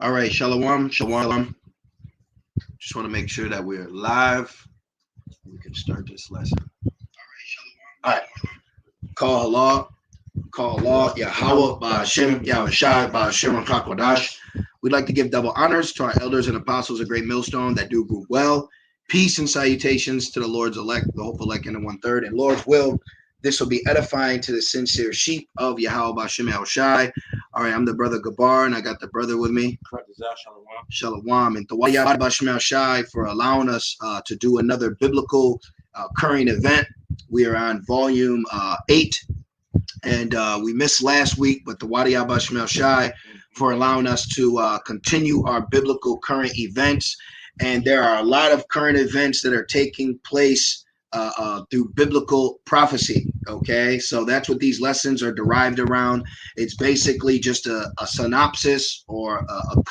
All right, shalom, shalom. Just want to make sure that we're live. We can start this lesson. All right. Call Allah, Yahweh, Ba'ashem, Yahushai, Ba'ashem, Kakwadash. We'd like to give double honors to our elders and apostles of Great Millstone that do group well. Peace and salutations to the Lord's elect, the hopeful elect in the 1/3, and Lord's will. This will be edifying to the sincere sheep of Yahweh Ba'ashem Yahushai. All right, I'm the brother Gabar, and I got the brother with me. Shalom. And Yahweh Ba'ashem Yahushai for allowing us to do another biblical current event. We are on volume 8. And we missed last week, but the Wadi Abba Shemel Shai for allowing us to continue our biblical current events. And there are a lot of current events that are taking place through biblical prophecy. Okay, so that's what these lessons are derived around. It's basically just a synopsis or a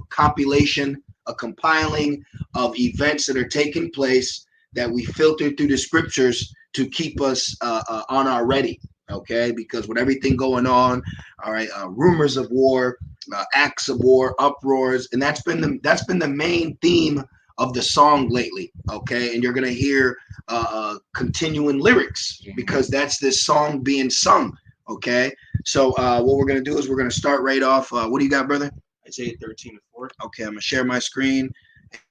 compilation, a compiling of events that are taking place that we filter through the scriptures to keep us on our ready. Okay, because with everything going on, all right, rumors of war, acts of war, uproars, and that's been the main theme of the song lately. Okay, and you're gonna hear continuing lyrics because that's this song being sung. Okay, so what we're gonna do is we're gonna start right off. What do you got, brother? Isaiah 13:4. Okay, I'm gonna share my screen.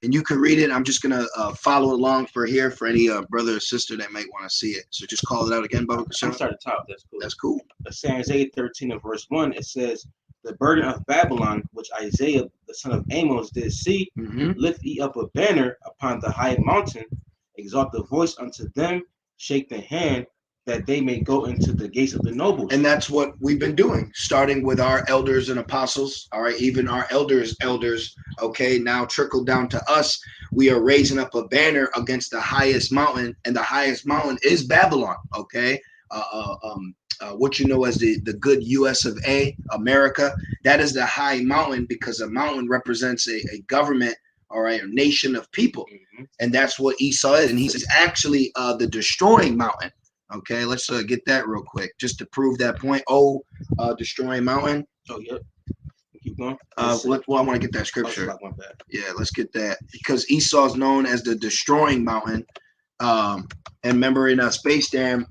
And you can read it. I'm just going to follow along for any brother or sister that might want to see it. So just call it out again, Baba Kashan. I'm starting at the top. That's cool. That's cool. It's in Isaiah 13:1, it says, "The burden of Babylon, which Isaiah, the son of Amos, did see, lift ye up a banner upon the high mountain, exalt the voice unto them, shake the hand, that they may go into the gates of the nobles." And that's what we've been doing, starting with our elders and apostles. All right, even our elders. Okay, now trickle down to us. We are raising up a banner against the highest mountain, and the highest mountain is Babylon. Okay, what you know as the good U.S. of A, America. That is the high mountain because a mountain represents a government. All right, a nation of people, and that's what Esau is, and he's actually the destroying mountain. Okay, let's get that real quick just to prove that point. Destroying mountain. Oh, yep. Keep going. I want to get that scripture. Yeah, let's get that because Esau is known as the destroying mountain. And remember in Space Jam,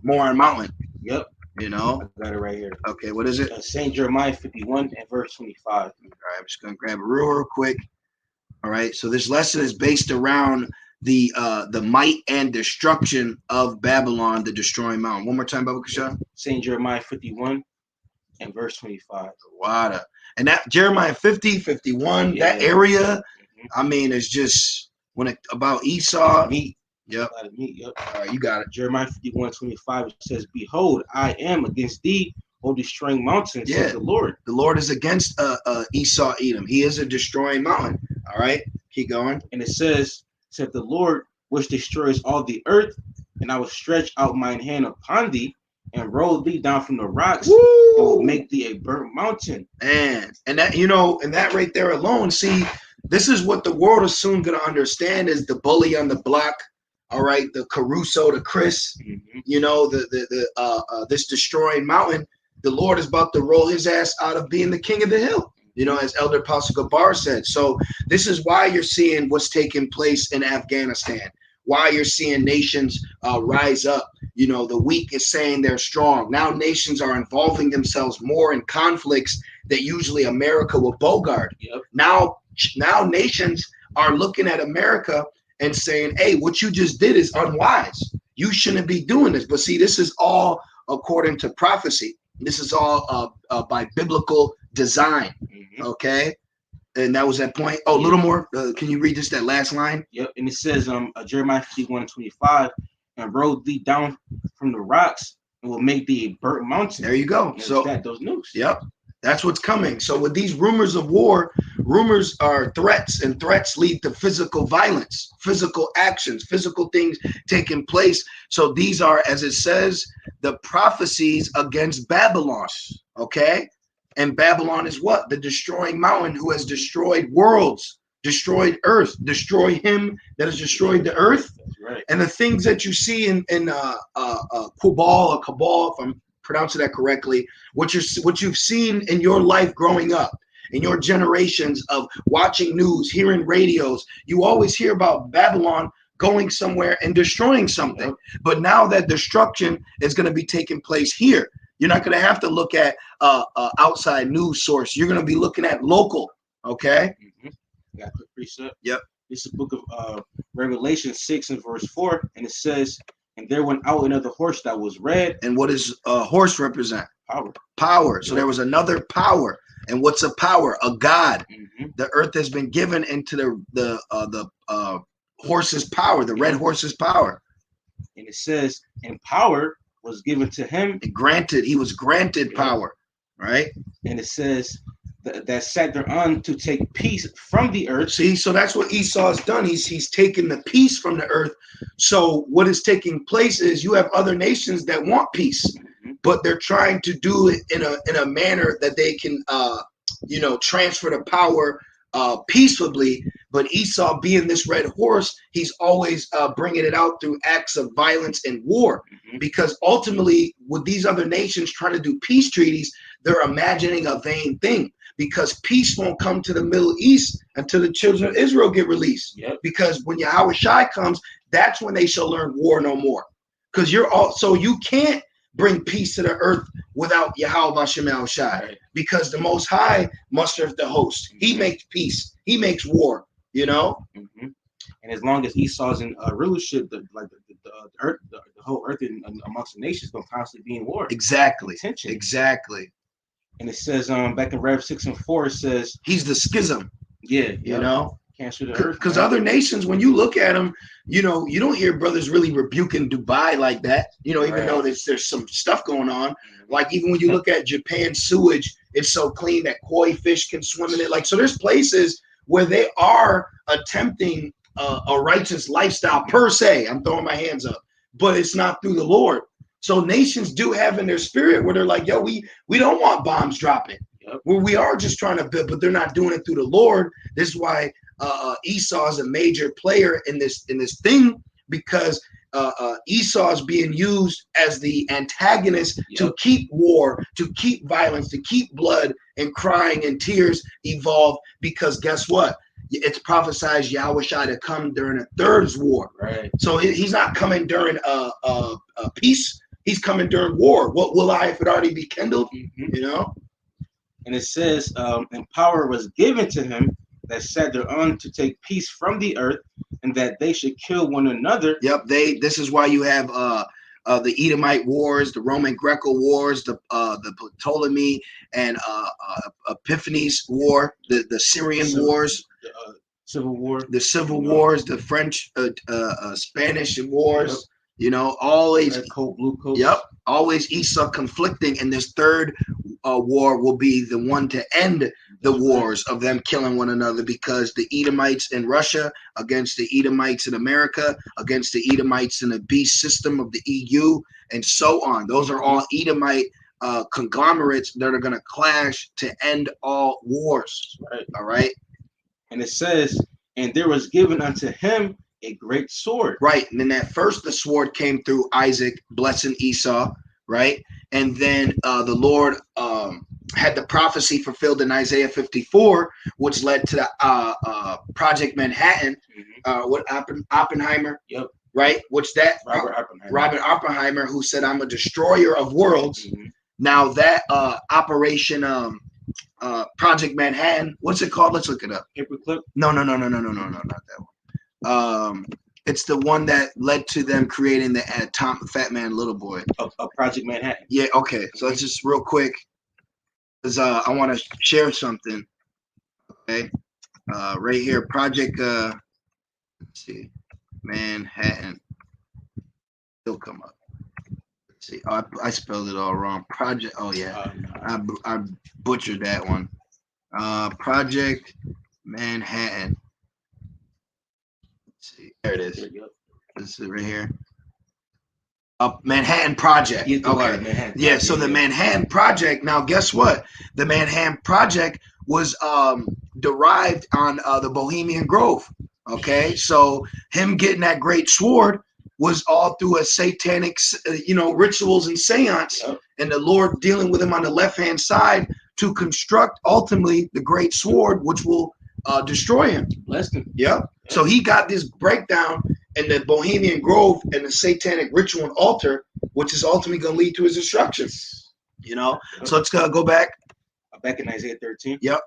Moran Mountain. Yep. You know. I got it right here. Okay, what is it? St. Jeremiah 51:25. All right, I'm just gonna grab it real quick. All right, so this lesson is based around the might and destruction of Babylon, the destroying mountain. One more time, Baba Kashan. St. Jeremiah 51:25. Wow. And that Jeremiah 50, 51, that area, I mean, it's just about Esau. Meat. Yep. Meat, yep. All right, you got it. Jeremiah 51:25, it says, "Behold, I am against thee, O destroying mountain," says the Lord. The Lord is against Esau, Edom. He is a destroying mountain. All right, keep going. And it says the Lord, which destroys all the earth, and I will stretch out mine hand upon thee, and roll thee down from the rocks, and will make thee a burnt mountain. And that, and that right there alone, see, this is what the world is soon going to understand is the bully on the block. All right, the Caruso, the Chris, this destroying mountain. The Lord is about to roll his ass out of being the king of the hill. As Elder Apostle Gabar said. So this is why you're seeing what's taking place in Afghanistan, why you're seeing nations rise up. The weak is saying they're strong. Now nations are involving themselves more in conflicts that usually America will bogart. Yep. Now nations are looking at America and saying, hey, what you just did is unwise. You shouldn't be doing this. But see, this is all according to prophecy. This is all by biblical design. Okay, and that was that point. A little more. Can you read just that last line? Yep. And it says, Jeremiah 51:25, "And roll thee down from the rocks, and will make thee a burnt mountain." There you go. So those nukes. Yep, that's what's coming. So with these rumors of war, rumors are threats, and threats lead to physical violence, physical actions, physical things taking place. So these are, as it says, the prophecies against Babylon. Okay. And Babylon is what? The destroying mountain who has destroyed worlds, destroyed earth, destroy him that has destroyed the earth. That's right. And the things that you see in Kubal or Cabal, if I'm pronouncing that correctly, what you've seen in your life growing up, in your generations of watching news, hearing radios, you always hear about Babylon going somewhere and destroying something. But now that destruction is going to be taking place here, you're not going to have to look at outside news source. You're going to be looking at local. Okay. Got a quick precept. Yep. This is the book of Revelation 6 and verse 4, and it says, "And there went out another horse that was red." And what does a horse represent? Power. Power. So there was another power. And what's a power? A god. The earth has been given into the horse's power, the red horse's power. And it says, "And power was given to him." And granted, he was granted power, right? And it says that sat thereon to take peace from the earth. See, so that's what Esau has done. He's taken the peace from the earth. So what is taking place is you have other nations that want peace, but they're trying to do it in a manner that they can transfer the power peaceably. But Esau, being this red horse, he's always bringing it out through acts of violence and war, because ultimately with these other nations trying to do peace treaties, they're imagining a vain thing, because peace won't come to the Middle East until the children of Israel get released. Because when Yahweh Shai comes, that's when they shall learn war no more. Because you can't bring peace to the earth without Yahweh Bashem El Shai, because the Most High mustereth the host. He makes peace. He makes war. And as long as Esau's in rulership, the earth, the whole earth and amongst the nations gonna constantly be in war. Exactly. Tension. Exactly. And it says back in Rev 6 and 4, it says he's the schism. Cancer the earth. Because other nations, when you look at them, you don't hear brothers really rebuking Dubai like that. Even though there's some stuff going on. Like even when you look at Japan's sewage, it's so clean that koi fish can swim in it. Like, so there's places where they are attempting a righteous lifestyle per se. I'm throwing my hands up, but it's not through the Lord. So nations do have in their spirit where they're like, yo, we don't want bombs dropping. Where we are just trying to build, but they're not doing it through the Lord. This is why Esau is a major player in this thing, because Esau is being used as the antagonist to keep war, to keep violence, to keep blood and crying and tears evolve. Because guess what? It's prophesied Yahweh Shai to come during a third war. So he's not coming during a peace. He's coming during war. What will I if it already be kindled? And it says, and power was given to him that sat thereon to take peace from the earth, and that they should kill one another. This is why you have the Edomite wars, the Roman Greco wars, the Ptolemy and Epiphanes war, the Syrian wars, Civil War, the Civil Wars, the French, Spanish wars. Always red coat, blue coat. Always Esau conflicting, and this third war will be the one to end the wars of them killing one another, because the Edomites in Russia against the Edomites in America against the Edomites in the beast system of the EU and so on. Those are all Edomite conglomerates that are going to clash to end all wars. All right. And it says, and there was given unto him a great sword. And then at first the sword came through Isaac blessing Esau. And then the Lord had the prophecy fulfilled in Isaiah 54, which led to the Project Manhattan. What Oppenheimer? Which that Robert Oppenheimer, who said, "I'm a destroyer of worlds." Now that Operation Project Manhattan, what's it called? Let's look it up. Paperclip? No, not that one. It's the one that led to them creating the Fat Man Little Boy. Project Manhattan. Yeah, okay. So let's just real quick, because I want to share something. Okay. Right here, Project, let's see, Manhattan. It'll come up. Let's see. Oh, I spelled it all wrong. Project, oh yeah. I butchered that one. Project Manhattan. See, there it is. This is right here. Manhattan Project. Okay. So the Manhattan Project. Now, guess what? The Manhattan Project was derived on the Bohemian Grove. Okay, so him getting that great sword was all through a satanic, rituals and seance, and the Lord dealing with him on the left hand side to construct ultimately the great sword, which will destroy him. Blessed him. Yep. So he got this breakdown in the Bohemian Grove and the satanic ritual and altar, which is ultimately going to lead to his destruction. You know. So let's go back. Back in Isaiah 13. Yep.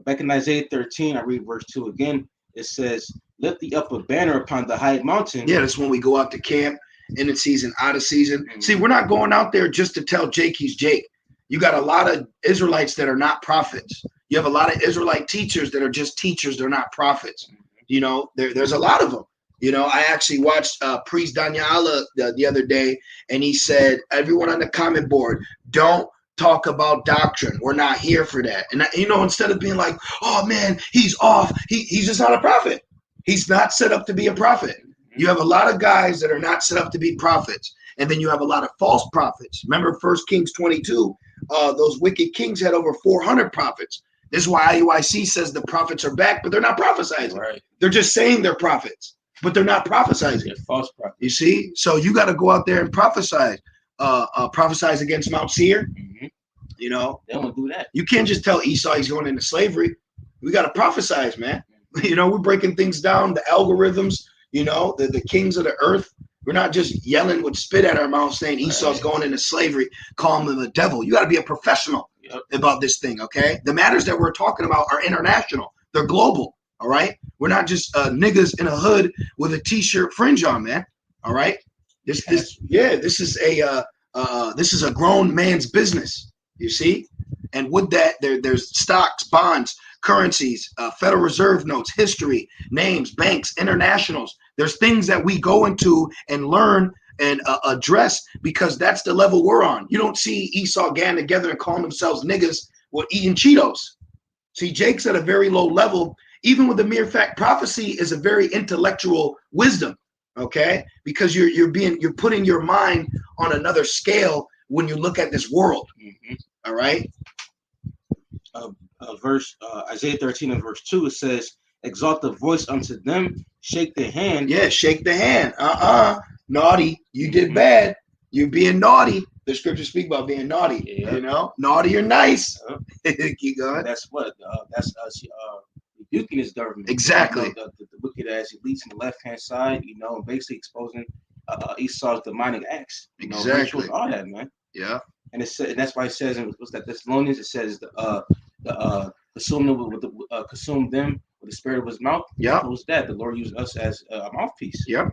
Back in Isaiah 13, I read verse 2 again. It says, "Lift thee up a banner upon the high mountain." Yeah, that's when we go out to camp, in the season, out of season. See, we're not going out there just to tell Jake he's Jake. You got a lot of Israelites that are not prophets. You have a lot of Israelite teachers that are just teachers. They're not prophets. You know, there's a lot of them. You know, I actually watched Priest Daniela the other day, and he said, everyone on the comment board, don't talk about doctrine. We're not here for that. And, you know, instead of being like, oh, man, he's off. He's just not a prophet. He's not set up to be a prophet. You have a lot of guys that are not set up to be prophets. And then you have a lot of false prophets. Remember 1 Kings 22, those wicked kings had over 400 prophets. This is why IUIC says the prophets are back, but they're not prophesying. Right. They're just saying they're prophets, but they're not prophesying. They're false prophets. You see? So you got to go out there and prophesy. Prophesize against Mount Seir. You know? They don't do that. You can't just tell Esau he's going into slavery. We got to prophesize, man. You know, we're breaking things down, the algorithms, you know, the kings of the earth. We're not just yelling with spit at our mouth saying Esau's going into slavery, calling him the devil. You got to be a professional about this thing, okay? The matters that we're talking about are international. They're global, all right? We're not just niggas in a hood with a t-shirt fringe on, man, all right? This is a grown man's business, you see? And with that, there's stocks, bonds, currencies, Federal Reserve notes, history, names, banks, internationals. There's things that we go into and learn and address because that's the level we're on. You don't see Esau gang together and calling themselves niggas while eating Cheetos. See, Jake's at a very low level. Even with the mere fact, prophecy is a very intellectual wisdom, okay? Because you're putting your mind on another scale when you look at this world. All right. Isaiah 13 and verse 2, it says, "Exalt the voice unto them, shake the hand." Yeah, shake the hand. Naughty. You did bad. You're being naughty. The scriptures speak about being naughty. You know, naughty or nice. Keep going. That's what. That's rebuking his government. Exactly. You know, the wicked ass elites on the left hand side. You know, basically exposing Esau's demonic acts. You know, exactly. Rituals, all that, man. Yeah. And that's why it says in what's that Thessalonians, it says consume them with the spirit of his mouth. Yeah. What was that? The Lord used us as a mouthpiece. Yeah.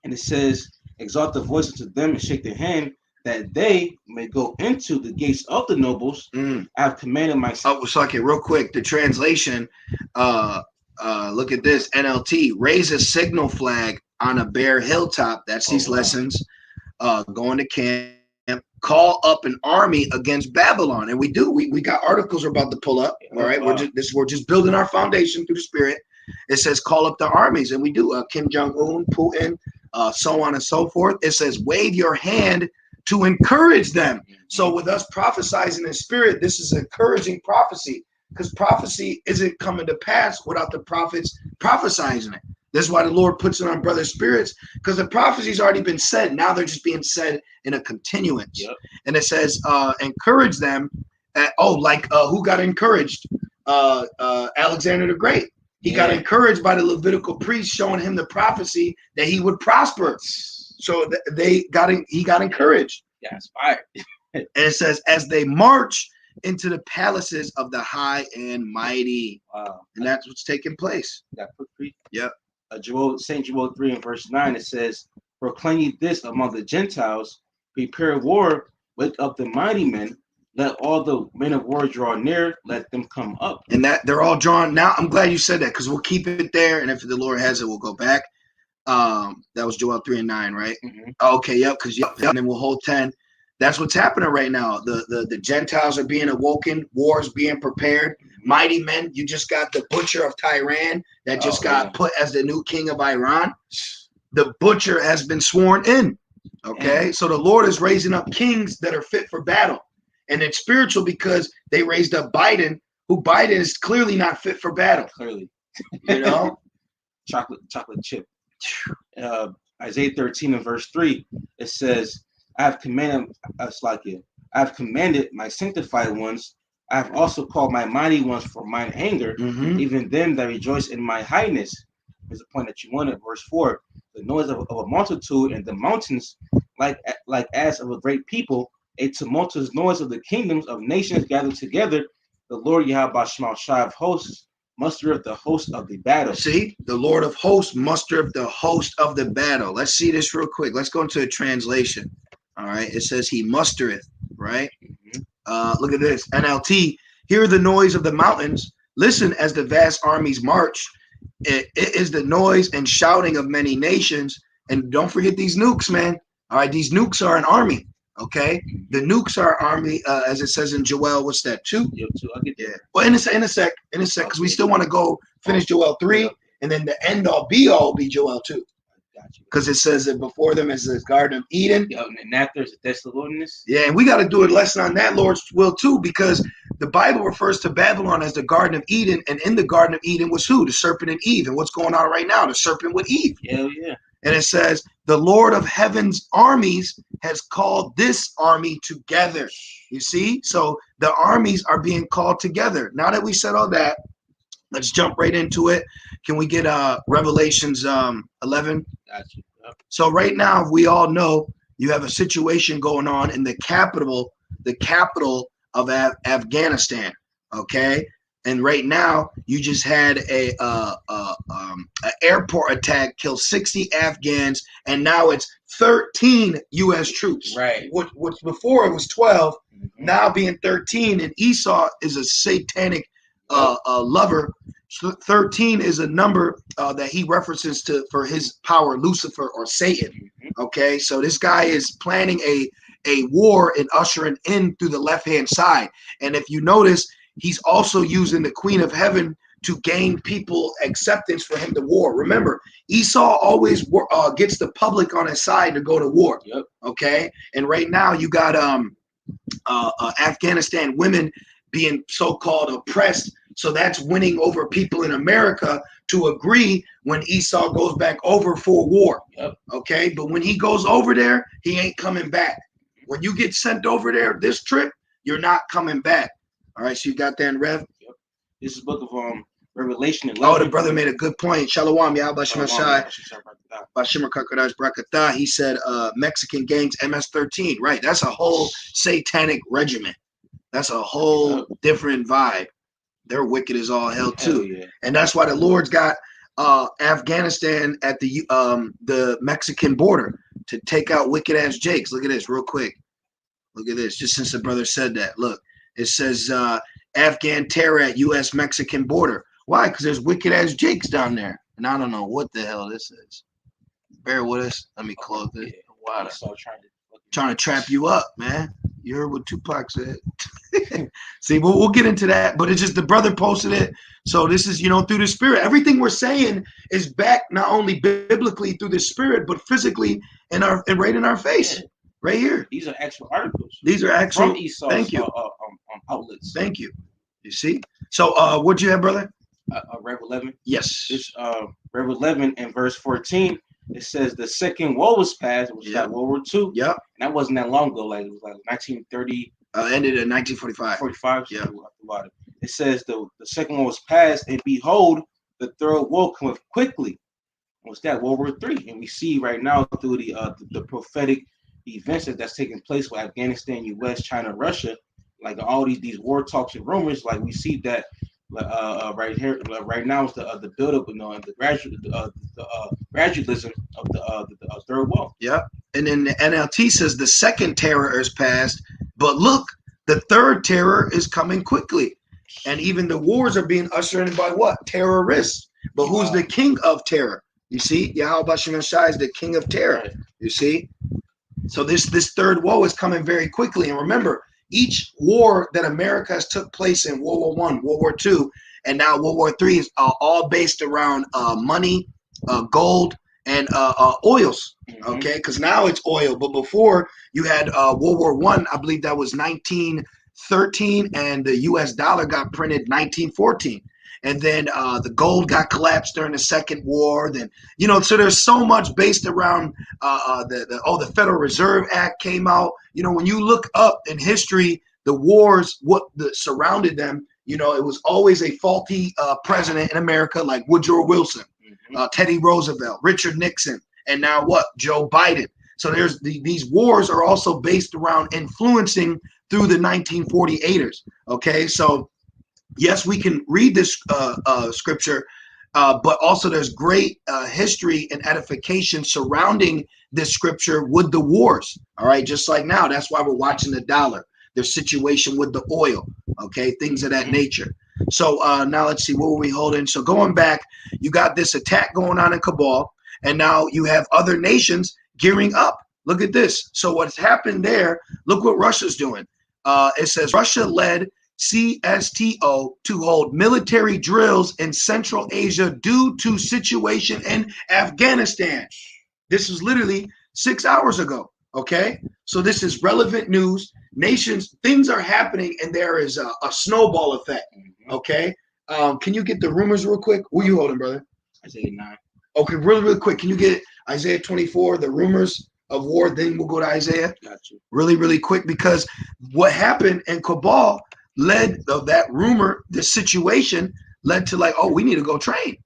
And it says, exalt the voice unto them and shake their hand, that they may go into the gates of the nobles. I have commanded my son. Oh, so okay, real quick. The translation, look at this. NLT, raise a signal flag on a bare hilltop. That's these lessons. Going to camp. Call up an army against Babylon, and we do. We got articles we're about to pull up. All right, we're just building our foundation through the Spirit. It says call up the armies, and we do. Kim Jong-un, Putin, so on and so forth. It says wave your hand to encourage them. So with us prophesizing in spirit, this is encouraging prophecy, because prophecy isn't coming to pass without the prophets prophesying it. That's why the Lord puts it on brother spirits, because the prophecy's already been said. Now they're just being said in a continuance. And it says, encourage them. Who got encouraged? Alexander the Great. He got encouraged by the Levitical priest showing him the prophecy that he would prosper. So he got encouraged. Yeah, inspired. And it says, as they march into the palaces of the high and mighty. Wow. And that's what's taking place. Yep. St. Joel 3 and verse 9, it says, proclaim ye this among the Gentiles, prepare war, wake up the mighty men, let all the men of war draw near, let them come up. And that they're all drawn. Now, I'm glad you said that, because we'll keep it there, and if the Lord has it, we'll go back. That was Joel 3 and 9, right? Okay, yep, because and then we'll hold 10. That's what's happening right now. The Gentiles are being awoken, wars being prepared. Mighty men, you just got the butcher of Tehran that just got put as the new king of Iran. The butcher has been sworn in. Okay, so the Lord is raising up kings that are fit for battle. And it's spiritual because they raised up Biden, who Biden is clearly not fit for battle. Clearly. You know? chocolate chip. Isaiah 13 and verse 3, it says, I have commanded my sanctified ones I have also called my mighty ones for mine anger, even them that rejoice in my highness. Is the point that you wanted. Verse 4: the noise of a multitude and the mountains, like as of a great people, a tumultuous noise of the kingdoms of nations gathered together. The Lord Yahweh Shema Shai of hosts, muster of the host of the battle. See, the Lord of hosts muster up the host of the battle. Let's see this real quick. Let's go into a translation. All right, it says he mustereth, right? Look at this, NLT. Hear the noise of the mountains. Listen as the vast armies march. It is the noise and shouting of many nations. And don't forget these nukes, man. All right, these nukes are an army. Okay, the nukes are an army, as it says in Joel. What's that? 2? Yep, 2. I'll get there. Yeah. Well, in a sec, because we still want to go finish Joel 3, and then the end all be all will be Joel 2. Because it says that before them is the Garden of Eden. Yeah, and after is the desolate wilderness. Yeah, and we got to do a lesson on that, Lord's will, too, because the Bible refers to Babylon as the Garden of Eden, and in the Garden of Eden was who? The serpent and Eve. And what's going on right now? The serpent with Eve. Hell yeah. And it says, the Lord of heaven's armies has called this army together. You see? So the armies are being called together. Now that we said all that, let's jump right into it. Can we get Revelations 11? Gotcha. Yep. So right now, we all know you have a situation going on in the capital of Afghanistan. Okay, and right now you just had a airport attack, killed 60 Afghans, and now it's 13 U.S. troops. Right. What before it was 12, now being 13, and Esau is a satanic lover. 13 is a number that he references to for his power, Lucifer or Satan. Okay, so this guy is planning a war and ushering in through the left-hand side. And if you notice, he's also using the Queen of Heaven to gain people acceptance for him to war. Remember, Esau always gets the public on his side to go to war. Yep. Okay, and right now you got Afghanistan women being so-called oppressed. So that's winning over people in America to agree when Esau goes back over for war. Yep. Okay, but when he goes over there, he ain't coming back. When you get sent over there this trip, you're not coming back. All right, so you got that in Rev? Yep. This is book of Revelation 11. Oh, the brother made a good point. Shalom, y'all. Bashim Kakadash Brakatah. He said Mexican gangs MS-13. Right, that's a whole satanic regiment. That's a whole different vibe. They're wicked as all hell too. Yeah. And that's why the Lord's got Afghanistan at the Mexican border to take out wicked ass Jakes. Look at this real quick. Look at this. Just since the brother said that. Look, it says Afghan terror at U.S. Mexican border. Why? Because there's wicked ass Jakes down there. And I don't know what the hell this is. Bear with us. Let me close this. Wow. Trying to trap you up, man. You heard what Tupac said. See, we'll get into that, but it's just the brother posted it. So this is, through the spirit. Everything we're saying is backed not only biblically through the spirit, but physically and right in our face, right here. These are actual articles. These are actual. From Esau's, thank you. Outlets. Thank you. You see? So what'd you have, brother? Rev 11. Yes. This Rev 11 and verse 14. It says the second war was passed, which is like World War II. Yep. And that wasn't that long ago. Like it was like 1930. Ended in 1945. 45. Yeah. It says the second one was passed, and behold, the third war cometh quickly. What's that? World War III. And we see right now through the prophetic events that's taking place with Afghanistan, U.S., China, Russia, like all these war talks and rumors. Like we see that right here, right now is the buildup and the gradualism of the third war. Yeah, and then the NLT says the second terror is past, but look, the third terror is coming quickly, and even the wars are being ushered in by what? Terrorists. But who's the king of terror? You see, Yahweh Shem Shai is the king of terror. You see, so this third war is coming very quickly, and remember, each war that America has took place in World War I, World War II, and now World War III is all based around money, gold, and oils. Okay, because now it's oil, but before you had World War I believe that was 1913, and the U.S. dollar got printed 1914. And then the gold got collapsed during the Second War. Then, so there's so much based around the Federal Reserve Act came out. When you look up in history, the wars, what surrounded them, it was always a faulty president in America, like Woodrow Wilson, Teddy Roosevelt, Richard Nixon, and now what? Joe Biden. So there's these wars are also based around influencing through the 1948ers. Okay, so yes, we can read this scripture, but also there's great history and edification surrounding this scripture with the wars. All right, just like now, that's why we're watching the dollar, their situation with the oil, okay, things of that nature. So now let's see, what were we holding? So going back, you got this attack going on in Cabal, and now you have other nations gearing up. Look at this. So what's happened there, look what Russia's doing. It says Russia led CSTO to hold military drills in Central Asia due to situation in Afghanistan. This was literally 6 hours ago. Okay, so this is relevant news. Nations, things are happening, and there is a snowball effect. Okay, can you get the rumors real quick? Who you holding, brother? Isaiah 9. Okay, really quick. Can you get Isaiah 24, the rumors of war? Then we'll go to Isaiah. Got you. Really quick, because what happened in Cabal led of that rumor, this situation led to like, oh, we need to go train.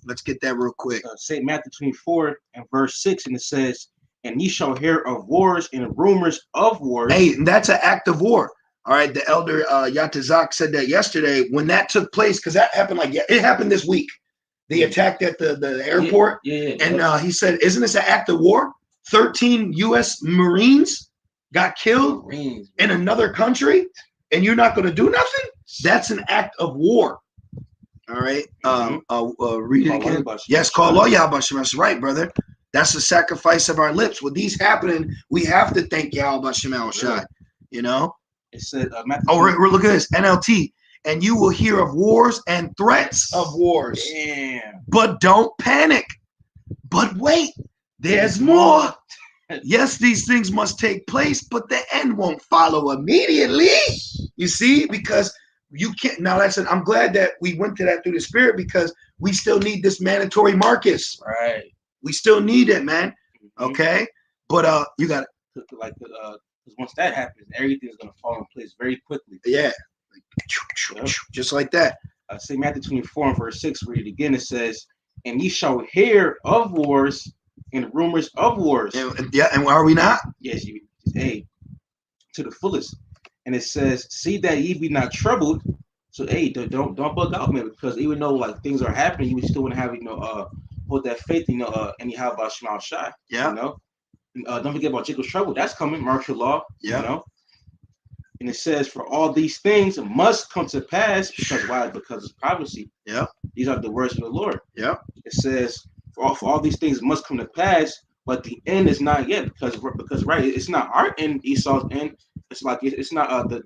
Let's get that real quick. St. Matthew 24 and verse 6, and it says, "And ye shall hear of wars and rumors of wars." Hey, and that's an act of war. All right, the elder Yatazak said that yesterday when that took place, because that happened it happened this week. They attacked at the airport, and he said, "Isn't this an act of war? 13 U.S. Marines got killed in another country, and you're not going to do nothing? That's an act of war." All right, read it again. Yes, call all Yahweh. That's right, brother. That's the sacrifice of our lips. With these happening, we have to thank Yahweh Shemel Shai. It said, we're looking at this NLT. And you will hear of wars and threats of wars. Damn. But don't panic. But wait, there's more. Yes, these things must take place, but the end won't follow immediately. You see, because you can't. Now, I'm glad that we went to that through the Spirit, because we still need this mandatory Marcus. Right. We still need it, man. Okay. But you got it. Like, because once that happens, everything's gonna fall in place very quickly. Yeah. Just like that. St. Matthew 24 and verse 6, read it again. It says, "And ye shall hear of wars and rumors of wars." And are we not? Yes, hey, to the fullest. And it says, "See that ye be not troubled." So hey, don't bug out, man, because even though like things are happening, you still want to have hold that faith, anyhow about Shema Shai. Yeah. Don't forget about Jacob's trouble. That's coming, martial law. Yeah. And it says, "For all these things must come to pass." Because why? Because it's prophecy. Yeah. These are the words of the Lord. Yeah. It says, for all these things must come to pass, but the end is not yet, because right, it's not our end, Esau's end. It's like it's not the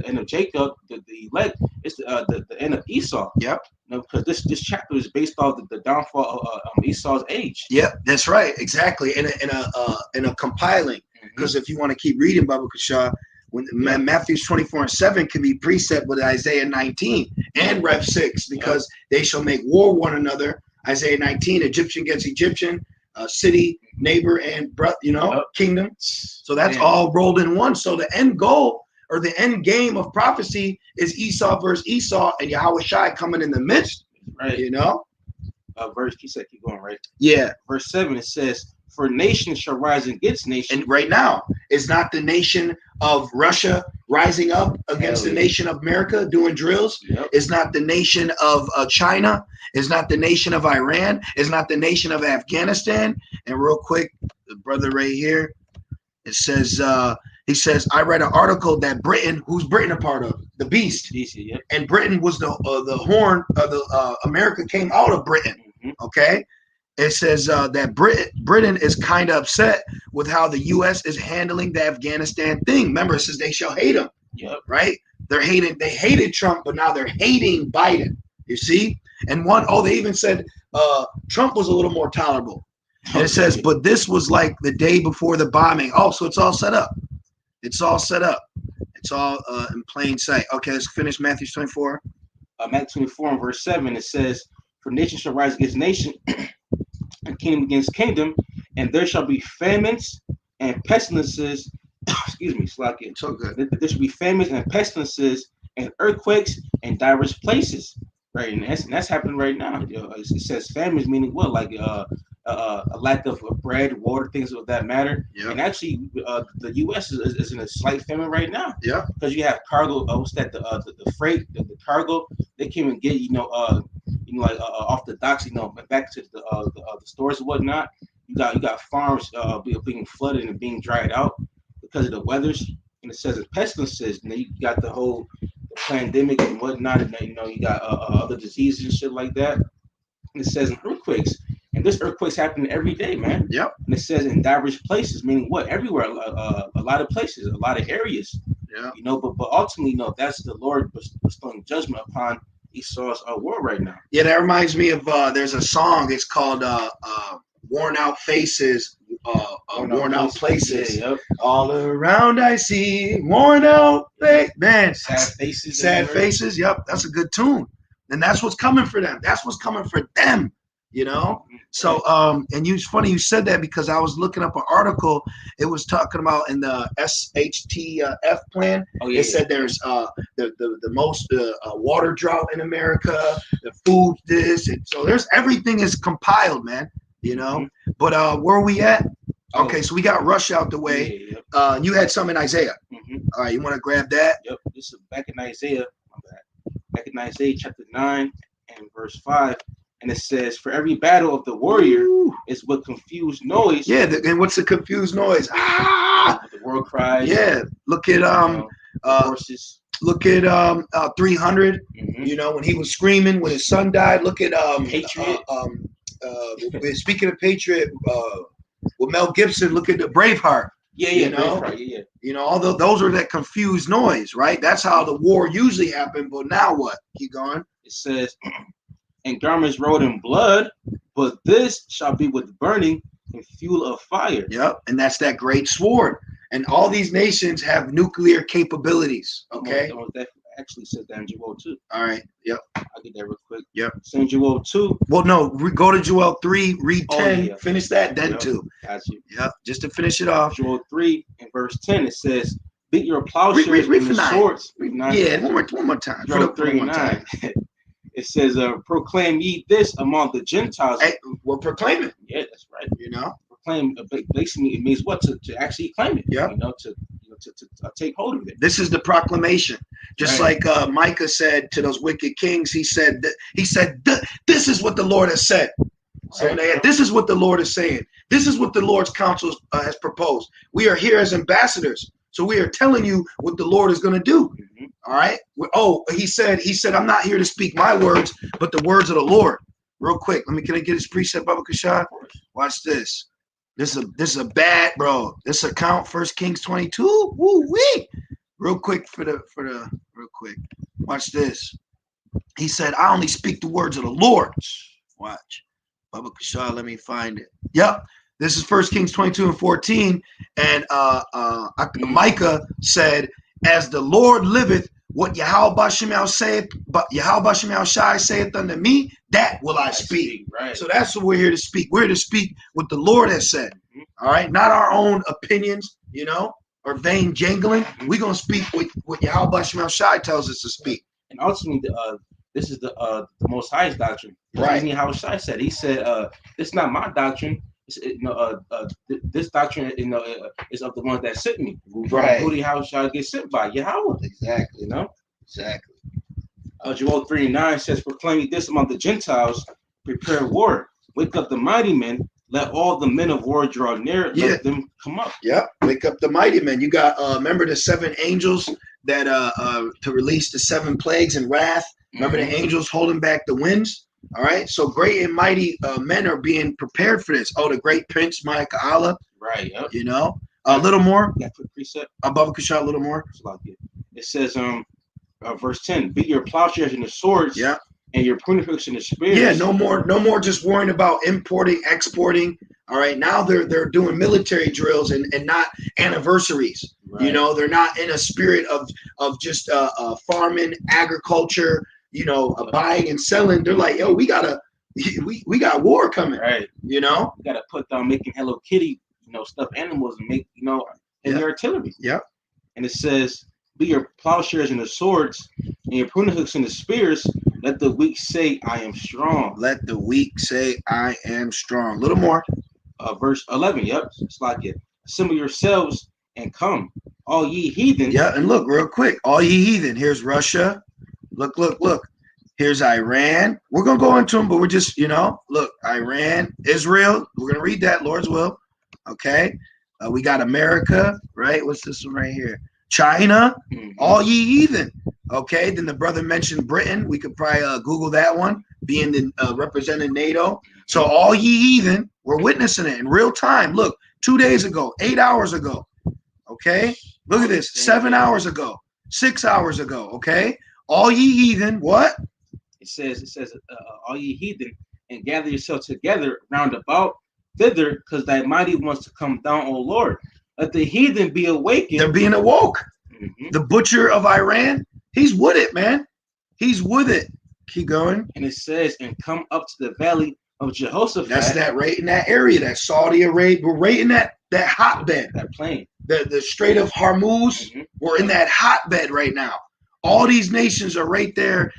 end of Jacob, the elect. It's the end of Esau. Yep. Because this chapter is based off the downfall of Esau's age. Yep, that's right, exactly. In a compiling, because if you want to keep reading Baba Kasha, when Matthew's 24 and 7 can be precept with Isaiah 19 and Rev 6, because they shall make war one another. Isaiah 19, Egyptian against Egyptian, city, neighbor, and kingdom. So that's all rolled in one. So the end goal or the end game of prophecy is Esau versus Esau, and Yahweh Shai coming in the midst. Right. Verse, keep going, right? Yeah. Verse 7, it says, "For nation shall rise against nation." And right now, it's not the nation of Russia rising up against the nation of America doing drills. Yep. It's not the nation of China. It's not the nation of Iran. It's not the nation of Afghanistan. And real quick, the brother right here, it says, he says, "I read an article that Britain, who's Britain a part of? The beast. Yep. And Britain was the horn of the America came out of Britain. Okay. It says that Britain is kind of upset with how the U.S. is handling the Afghanistan thing. Remember, it says they shall hate him. Yep. Right? They hated Trump, but now they're hating Biden. You see? And they even said Trump was a little more tolerable. And it says, but this was like the day before the bombing. Oh, so it's all set up. It's all set up. It's all in plain sight. Okay, let's finish Matthew 24. Matthew 24 and verse 7, it says, "For nation shall rise against nation, and kingdom against kingdom, and there shall be famines and pestilences excuse me, Slack. So good. There should be famines and pestilences and earthquakes in diverse places, right? And that's happening right now. It says famines, meaning what? Like a lack of bread, water, things of that matter. Yeah. And actually, the U.S. is in a slight famine right now. Yeah. Because you have cargo. What's that? The freight, the cargo. They can't even get like off the docks. Back to the stores and whatnot. You got farms being flooded and being dried out because of the weathers. And it says it's pestilences. And then you got the whole pandemic and whatnot. And then, you got other diseases and shit like that. And it says in earthquakes. And this earthquakes happening every day, man. Yep. And it says in diverse places, meaning what? Everywhere, a lot of places, a lot of areas. Yeah. But ultimately, that's the Lord bestowing judgment upon Esau's world right now. Yeah, that reminds me of there's a song. It's called "Worn Out Faces." Worn out places. Yeah, yep. All around I see worn out man. Sad faces. Sad faces. Yep, that's a good tune, and that's what's coming for them. That's what's coming for them. So and it's funny you said that because I was looking up an article. It was talking about in the SHTF plan. It said there's the most water drought in America, the food this, and so there's everything is compiled, man. But where are we at? Okay, so we got Rush out the way. Yeah. You had some in Isaiah. All right, you want to grab that? Yep. This is back in Isaiah. Back in Isaiah chapter 9 and verse 5. And it says, for every battle of the warrior is what confused noise. Yeah, and what's the confused noise? Ah! The world cries. Yeah, look at horses. Look at 300. When he was screaming when his son died. Look at Patriot. Speaking of Patriot, with Mel Gibson, look at the Braveheart. Yeah. Braveheart, yeah. Although those are that confused noise, right? That's how the war usually happened. But now what? Keep going. It says, and garments rolled in blood, but this shall be with burning and fuel of fire. Yep, and that's that great sword. And all these nations have nuclear capabilities. Okay. That actually says that in Joel 2. All right. Yep. I'll get that real quick. Yep. So in Joel 2. Well, no, go to Joel 3, read 10, finish that, then 2. Got you. Yep. Just to finish it off. Joel 3 and verse 10, it says, beat your plowshares and the swords. Yeah, one more time. Joel 3 and 9. It says, proclaim ye this among the Gentiles. Hey, we're proclaiming. Yeah, that's right. Proclaim. Basically, it means what? To actually claim it. Yeah. To take hold of it. This is the proclamation. Just like Micah said to those wicked kings, he said, this is what the Lord has said. So this is what the Lord is saying. This is what the Lord's council has proposed. We are here as ambassadors. So we are telling you what the Lord is going to do. All right. He said, I'm not here to speak my words, but the words of the Lord. Real quick. Can I get his precept, Baba Kashad? Watch this. This is a bad, bro. This account, 1 Kings 22. Woo-wee. Real quick real quick. Watch this. He said, I only speak the words of the Lord. Watch. Baba Kashad, let me find it. Yep. This is 1 Kings 22 and 14. And Micah said, as the Lord liveth, what Yahweh Bashemel Shai saith unto me, that will I speak. Right. So that's what we're here to speak. We're here to speak what the Lord has said. All right. Not our own opinions, or vain jangling. We're going to speak what Yahweh Bashemel Shai tells us to speak. And ultimately, this is the Most High's doctrine. Right. How Shai said. He said, it's not my doctrine. This doctrine, is of the one that sent me. Right. Who how shall I get sent by? Yahweh. Exactly. Exactly. Joel 3 and 9 says, proclaiming this among the Gentiles, prepare war, wake up the mighty men, let all the men of war draw near, let them come up. Yep. Wake up the mighty men. You got remember the 7 angels that to release the 7 plagues and wrath. Remember the angels holding back the winds. All right, so great and mighty men are being prepared for this. The great Prince Micah. Right. Yep. A little more. Yeah, quick precept. Above Kashah, a little more. It says, verse 10: beat your plowshares and the swords. Yeah. And your pruning hooks and the spears. Yeah. No more just worrying about importing, exporting. All right. Now they're doing military drills and not anniversaries. Right. They're not in a spirit of just farming, agriculture. Buying and selling. They're like, yo, we got war coming. Right. We got to put down making Hello Kitty, stuffed animals and make, heavy artillery. Yep. And it says, be your plowshares and the swords, and your pruning hooks and the spears. Let the weak say, I am strong. Let the weak say, I am strong. A little more. Verse 11, yep, it's like it. Assemble yourselves and come, all ye heathen. Yeah, and look, real quick, all ye heathen. Here's Russia. Look. Here's Iran. We're going to go into them, but we're just, look, Iran, Israel. We're going to read that, Lord's will. Okay. We got America, right? What's this one right here? China, all ye heathen. Okay. Then the brother mentioned Britain. We could probably Google that one, being the representing NATO. So all ye heathen, we're witnessing it in real time. Look, 2 days ago, 8 hours ago. Okay. Look at this, 7 hours ago, 6 hours ago. Okay. All ye heathen, what? It says, all ye heathen, and gather yourselves together round about thither, because thy mighty wants to come down, O Lord. Let the heathen be awakened. They're being awoke. The butcher of Iran, he's with it, man. He's with it. Keep going. And it says, and come up to the valley of Jehoshaphat. That's that right in that area, that Saudi Arabia. We're right in that hotbed. That plain. The Strait of Hormuz. We're in that hotbed right now. All these nations are right there,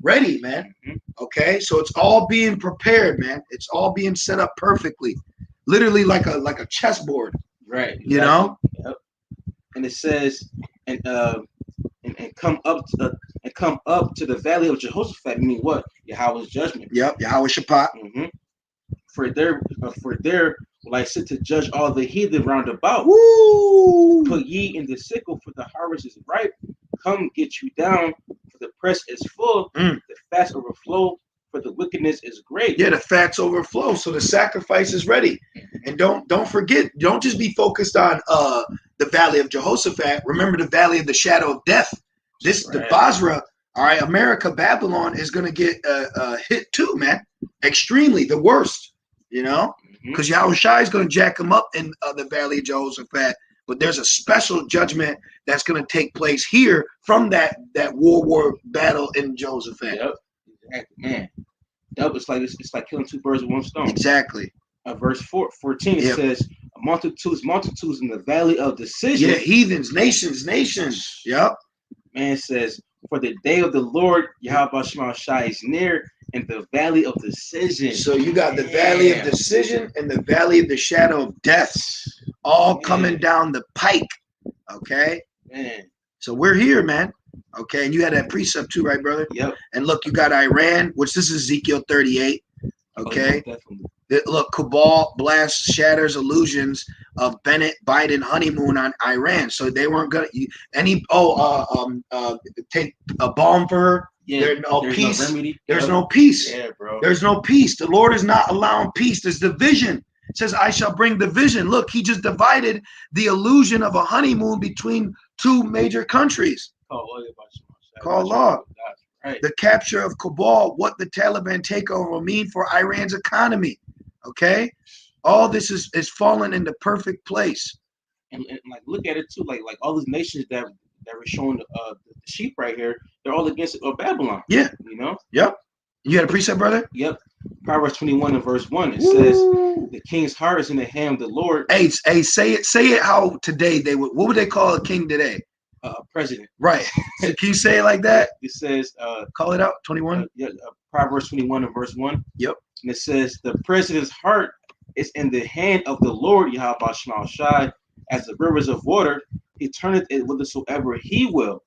ready, man. Okay, so it's all being prepared, man. It's all being set up perfectly, literally like a chessboard. Right. You know. Yep. And it says, and come up to the valley of Jehoshaphat. Meaning what? Yahweh's judgment. Yep. Yahweh Shabbat. For there will I sit to judge all the heathen round about. Woo! Put ye in the sickle, for the harvest is ripe. Come get you down, for the press is full. The fats overflow, for the wickedness is great. Yeah, the fats overflow, so the sacrifice is ready. And don't forget, don't just be focused on the valley of Jehoshaphat. Remember the valley of the shadow of death. The Basra, all right, America, Babylon is going to get hit too, man. Extremely, the worst, because Yahweh Shai is going to jack them up in the valley of Jehoshaphat. But there's a special judgment that's going to take place here from that World War battle in Jehoshaphat. Yep, exactly, man. It's like killing two birds with one stone. Exactly. Verse 14, it says, multitudes in the valley of decision. Yeah, heathens, nations. Yep. Man, it says, for the day of the Lord, Yahweh Shai is near, in the valley of decision. So you got the valley of decision and the valley of the shadow of death, all coming down the pike. Okay. Man. So we're here, man. Okay, and you had that precept too, right, brother? Yep. And look, you got Iran, which this is Ezekiel 38. Okay. Oh, definitely. Look, Cabal blasts, shatters illusions of Bennett Biden honeymoon on Iran. So they weren't gonna take a bomb for her. Yeah, there's no peace. No remedy. There's no peace. Yeah, bro. There's no peace. The Lord is not allowing peace. There's division. It says, I shall bring division. Look, he just divided the illusion of a honeymoon between two major countries. Call law. Right. The capture of Kabul, what the Taliban takeover will mean for Iran's economy. Okay? All this is falling into perfect place. And like look at it too, like all these nations that were showing the sheep right here, they're all against Babylon. Yeah. Yep. You had a precept, brother? Yep. Proverbs 21 and verse 1. It says, the king's heart is in the hand of the Lord. Hey, say it how today what would they call a king today? President. Right. So can you say it like that? It says, call it out, 21. Proverbs 21 and verse 1. Yep. And it says, the president's heart is in the hand of the Lord, Yahweh Shai, as the rivers of water. He turneth it whithersoever he will.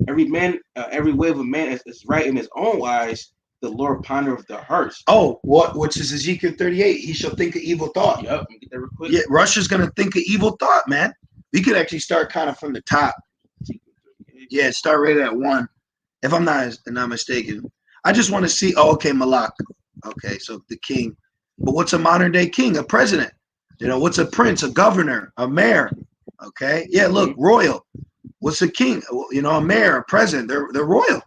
Every way of a man is right in his own eyes. The Lord pondereth the hearts. Oh, which is Ezekiel 38. He shall think of evil thought. Yep. Let me get that real quick. Yeah, Russia's gonna think of evil thought, man. We could actually start kind of from the top. Yeah, start right at 1. If I'm not mistaken. I just want to see. Oh, okay, Malak. Okay, so the king. But what's a modern day king? A president. What's a prince? A governor? A mayor? Okay. Yeah, look, royal. What's a king? A mayor, a president. They're royal.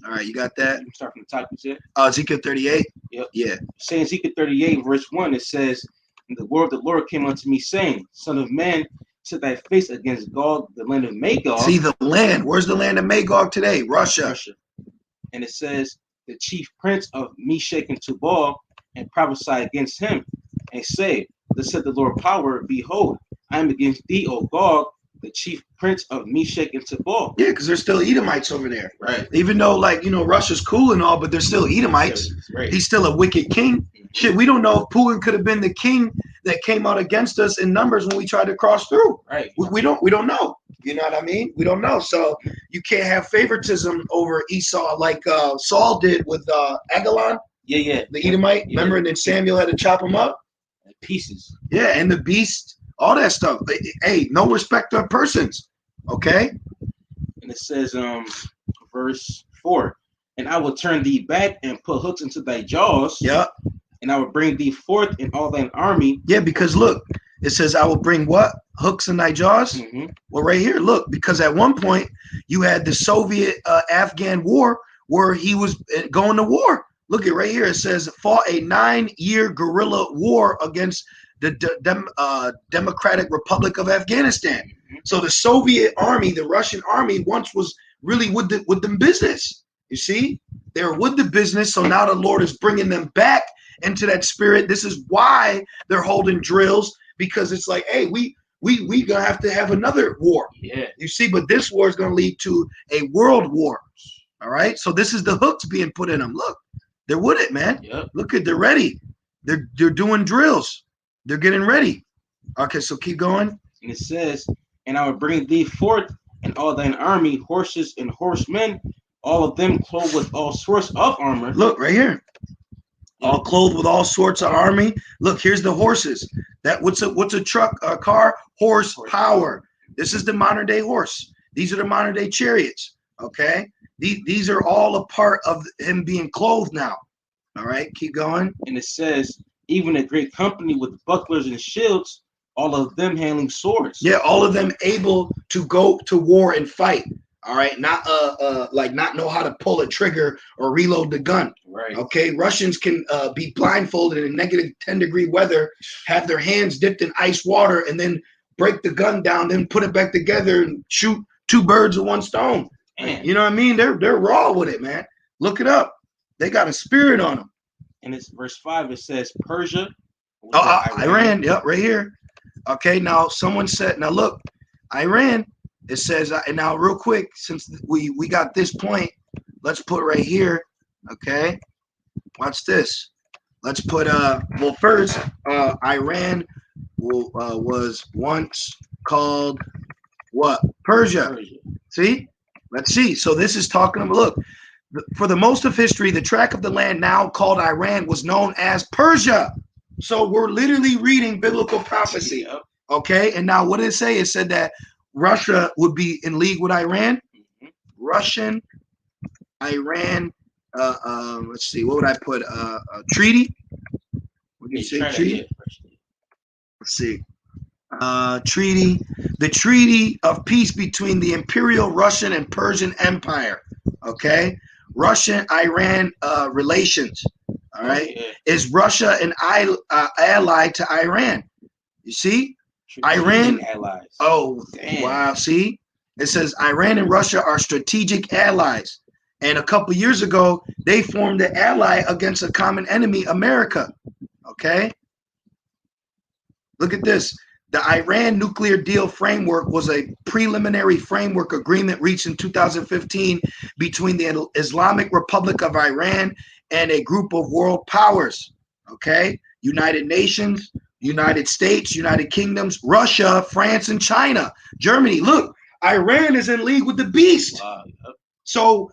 All right, you got that? You start from the top, you said? Ezekiel 38? Yep. Yeah. Saying Ezekiel 38, verse 1, it says, and the word of the Lord came unto me, saying, Son of man, set thy face against Gog, the land of Magog. See the land. Where's the land of Magog today? Russia. And it says, the chief prince of Meshach and Tubal, and prophesy against him, and say, thus said the Lord power, behold, I am against thee, O Gog, the chief prince of Meshach and Tubal. Yeah, because there's still Edomites over there. Right. Even though, like, Russia's cool and all, but there's still Edomites. Right. He's still a wicked king. Shit, we don't know if Putin could have been the king that came out against us in numbers when we tried to cross through. Right. We don't know. You know what I mean? We don't know. So you can't have favoritism over Esau like Saul did with Agalon. Yeah. The Edomite. Yeah. Remember, and then Samuel had to chop him up. Pieces. Yeah, and the beast, all that stuff. Hey, no respect of persons. Okay. And it says, verse 4, and I will turn thee back and put hooks into thy jaws. Yeah. And I will bring thee forth in all thine army. Yeah, because look, it says, I will bring what? Hooks in thy jaws? Mm-hmm. Well, right here, look, because at one point you had the Soviet-Afghan war where he was going to war. Look at right here. It says, fought a 9-year guerrilla war against the Democratic Republic of Afghanistan. Mm-hmm. So the Soviet army, the Russian army, once was really with them business. You see? They were with the business. So now the Lord is bringing them back into that spirit. This is why they're holding drills, because it's like, hey, we gonna have to have another war. Yeah. You see, but this war is gonna lead to a world war. All right. So this is the hooks being put in them. Look, they're with it, man. Yep. Look at, they're ready. They're doing drills. They're getting ready. Okay, so keep going. And it says, and I will bring thee forth and all thine army, horses and horsemen, all of them clothed with all sorts of armor. Look right here. All clothed with all sorts of army. Look, here's the horses. What's a truck, a car? Horsepower. This is the modern day horse. These are the modern day chariots. Okay. These are all a part of him being clothed now. All right, keep going. And it says, even a great company with bucklers and shields, all of them handling swords. Yeah, all of them able to go to war and fight. All right, not know how to pull a trigger or reload the gun. Right. Okay, Russians can be blindfolded in negative 10-degree weather, have their hands dipped in ice water, and then break the gun down, then put it back together and shoot 2 birds with 1 stone. Man. You know what I mean? They're raw with it, man. Look it up. They got a spirit on them. And it's verse 5. It says Persia. Iran. Yep, right here. Okay, now someone said, now look, Iran. It says, and now real quick, since we got this point, let's put right here. Okay, watch this. Let's put well, first, Iran was once called what? Persia. See, let's see. So this is talking about, look, for the most of history, the tract of the land now called Iran was known as Persia. So we're literally reading biblical prophecy. Okay, and now what did it say? It said that Russia would be in league with Iran. Russian, Iran. Let's see. What would I put? A treaty. What do you say? Treaty. Let's see. Treaty. The Treaty of Peace between the Imperial Russian and Persian Empire. Okay. Russian-Iran relations. All right. Oh, yeah. Is Russia an ally to Iran? You see? Iran allies. Oh, damn. Wow. See, it says Iran and Russia are strategic allies. And a couple years ago, they formed an ally against a common enemy, America. Okay. Look at this. The Iran nuclear deal framework was a preliminary framework agreement reached in 2015 between the Islamic Republic of Iran and a group of world powers. Okay. United Nations, United States, United Kingdoms, Russia, France, and China. Germany. Look, Iran is in league with the beast. Wow. So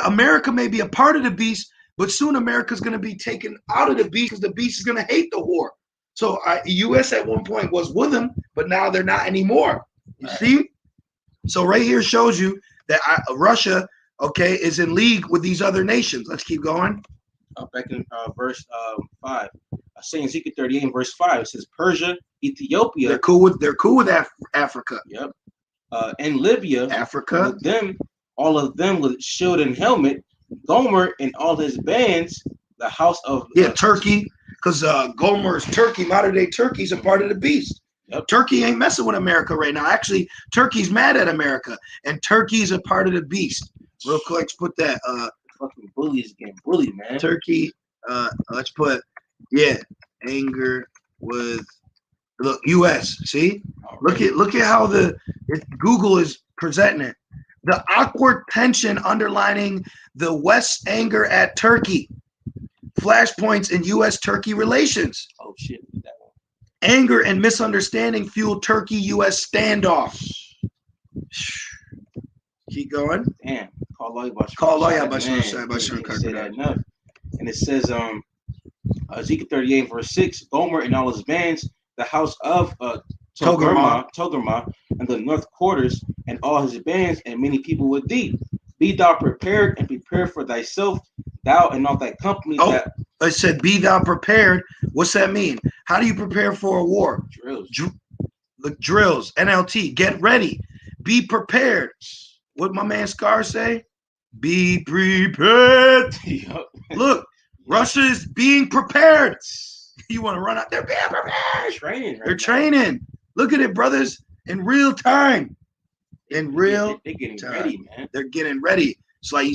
America may be a part of the beast, but soon America's going to be taken out of the beast because the beast is going to hate the war. So U.S. at one point was with them, but now they're not anymore. You see? So right here shows you that Russia, okay, is in league with these other nations. Let's keep going. Back in verse 5. Saying Ezekiel 38 and verse 5, it says Persia, Ethiopia. They're cool with Africa. Yep. And Libya. Africa. With them, all of them with shield and helmet. Gomer and all his bands. The house of Turkey, because Gomer's Turkey, modern day Turkey, is a part of the beast. Yep. Turkey ain't messing with America right now. Actually, Turkey's mad at America, and Turkey's a part of the beast. Real quick, let's put that. Fucking bullies getting bullied, man. Turkey. Let's put anger with Look, U.S. See, Already. look at how Google is presenting it. The awkward tension underlining the West's anger at Turkey. Flashpoints in U.S.-Turkey relations. Oh shit, that one. Anger and misunderstanding fueled Turkey-U.S. standoff. Keep going. Damn. Call Say that enough. And it says, Ezekiel 38 verse 6, Gomer and all his bands, the house of Togarmah, and the north quarters, and all his bands, and many people with thee. Be thou prepared, and prepare for thyself, thou and all thy company. Oh, that I said, be thou prepared. What's that mean? How do you prepare for a war? drills. The drills, NLT, get ready. Be prepared. What my man Scar say? Be prepared. Look, Russia is being prepared. You want to run out there? Being prepared. Training. They're training. Look at it, brothers, in real time. They're getting time. Ready, man. They're getting ready. It's like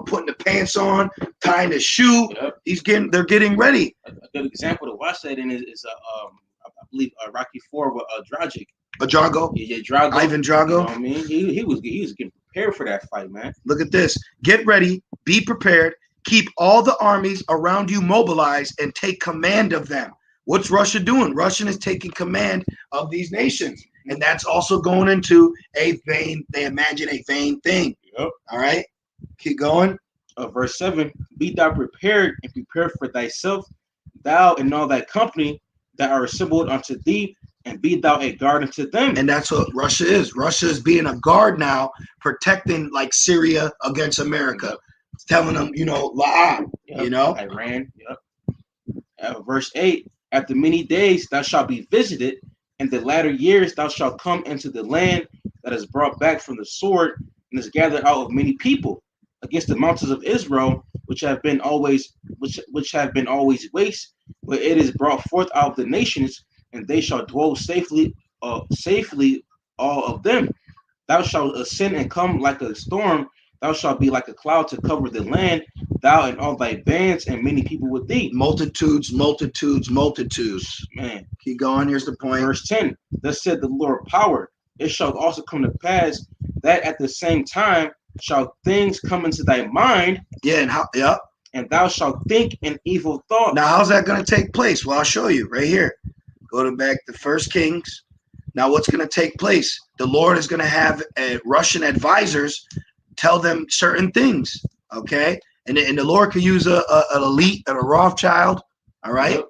putting the pants on, tying the shoe. Yep. They're getting ready. A good example to watch that in is I believe Rocky IV with Dragic. Drago. Yeah, Drago. Ivan Drago. You know what I mean? He was getting prepared for that fight, man. Look at this. Get ready. Be prepared. Keep all the armies around you mobilized and take command of them. What's Russia doing? Russia is taking command of these nations. And that's also going into they imagine a vain thing. Yep. All right. Keep going. Verse 7, be thou prepared and prepare for thyself, thou and all thy company that are assembled unto thee, and be thou a guard unto them. And that's what Russia is. Russia is being a guard now, protecting like Syria against America. Yep. Telling them, La'ah, yep. Iran. Yep. Verse 8, after many days thou shalt be visited, in the latter years thou shalt come into the land that is brought back from the sword, and is gathered out of many people, against the mountains of Israel, which have been always waste, where it is brought forth out of the nations, and they shall dwell safely all of them. Thou shalt ascend and come like a storm, thou shalt be like a cloud to cover the land, thou and all thy bands, and many people with thee. Multitudes. Man. Keep going. Here's the point. Verse 10, thus said the Lord power, it shall also come to pass that at the same time shall things come into thy mind. Yeah, and thou shalt think an evil thought. Now, how's that going to take place? Well, I'll show you right here. Go back to 1 Kings. Now, what's going to take place? The Lord is going to have Russian advisors tell them certain things, okay? And the Lord could use an elite and a Rothschild, all right? Yep.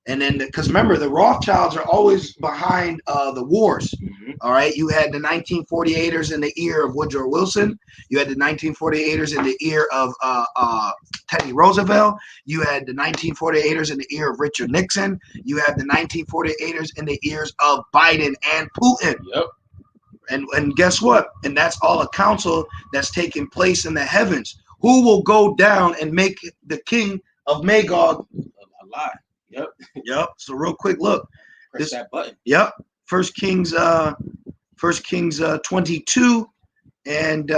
And then, because remember, the Rothschilds are always behind the wars. Mm-hmm. All right. You had the 1948ers in the ear of Woodrow Wilson. You had the 1948ers in the ear of Teddy Roosevelt. You had the 1948ers in the ear of Richard Nixon. You have the 1948ers in the ears of Biden and Putin. Yep. And guess what? And that's all a council that's taking place in the heavens. Who will go down and make the king of Magog a lie? Yep. Yep. So real quick, look. Press that button. Yep. 1 Kings 22 and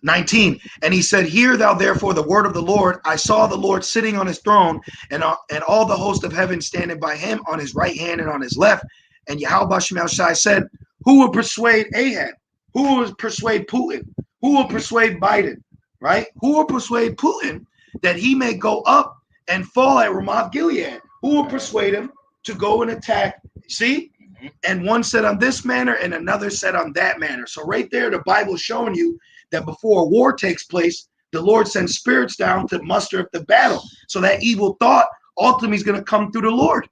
19. And he said, hear thou therefore the word of the Lord. I saw the Lord sitting on his throne, and all the host of heaven standing by him on his right hand and on his left. And Yahweh Shemel Shai said, who will persuade Ahab? Who will persuade Putin? Who will persuade Biden? Right? Who will persuade Putin that he may go up and fall at Ramoth Gilead? Who will persuade him to go and attack? See? Mm-hmm. And one said on this manner and another said on that manner. So right there, the Bible showing you that before a war takes place, the Lord sends spirits down to muster up the battle. So that evil thought ultimately is going to come through the Lord.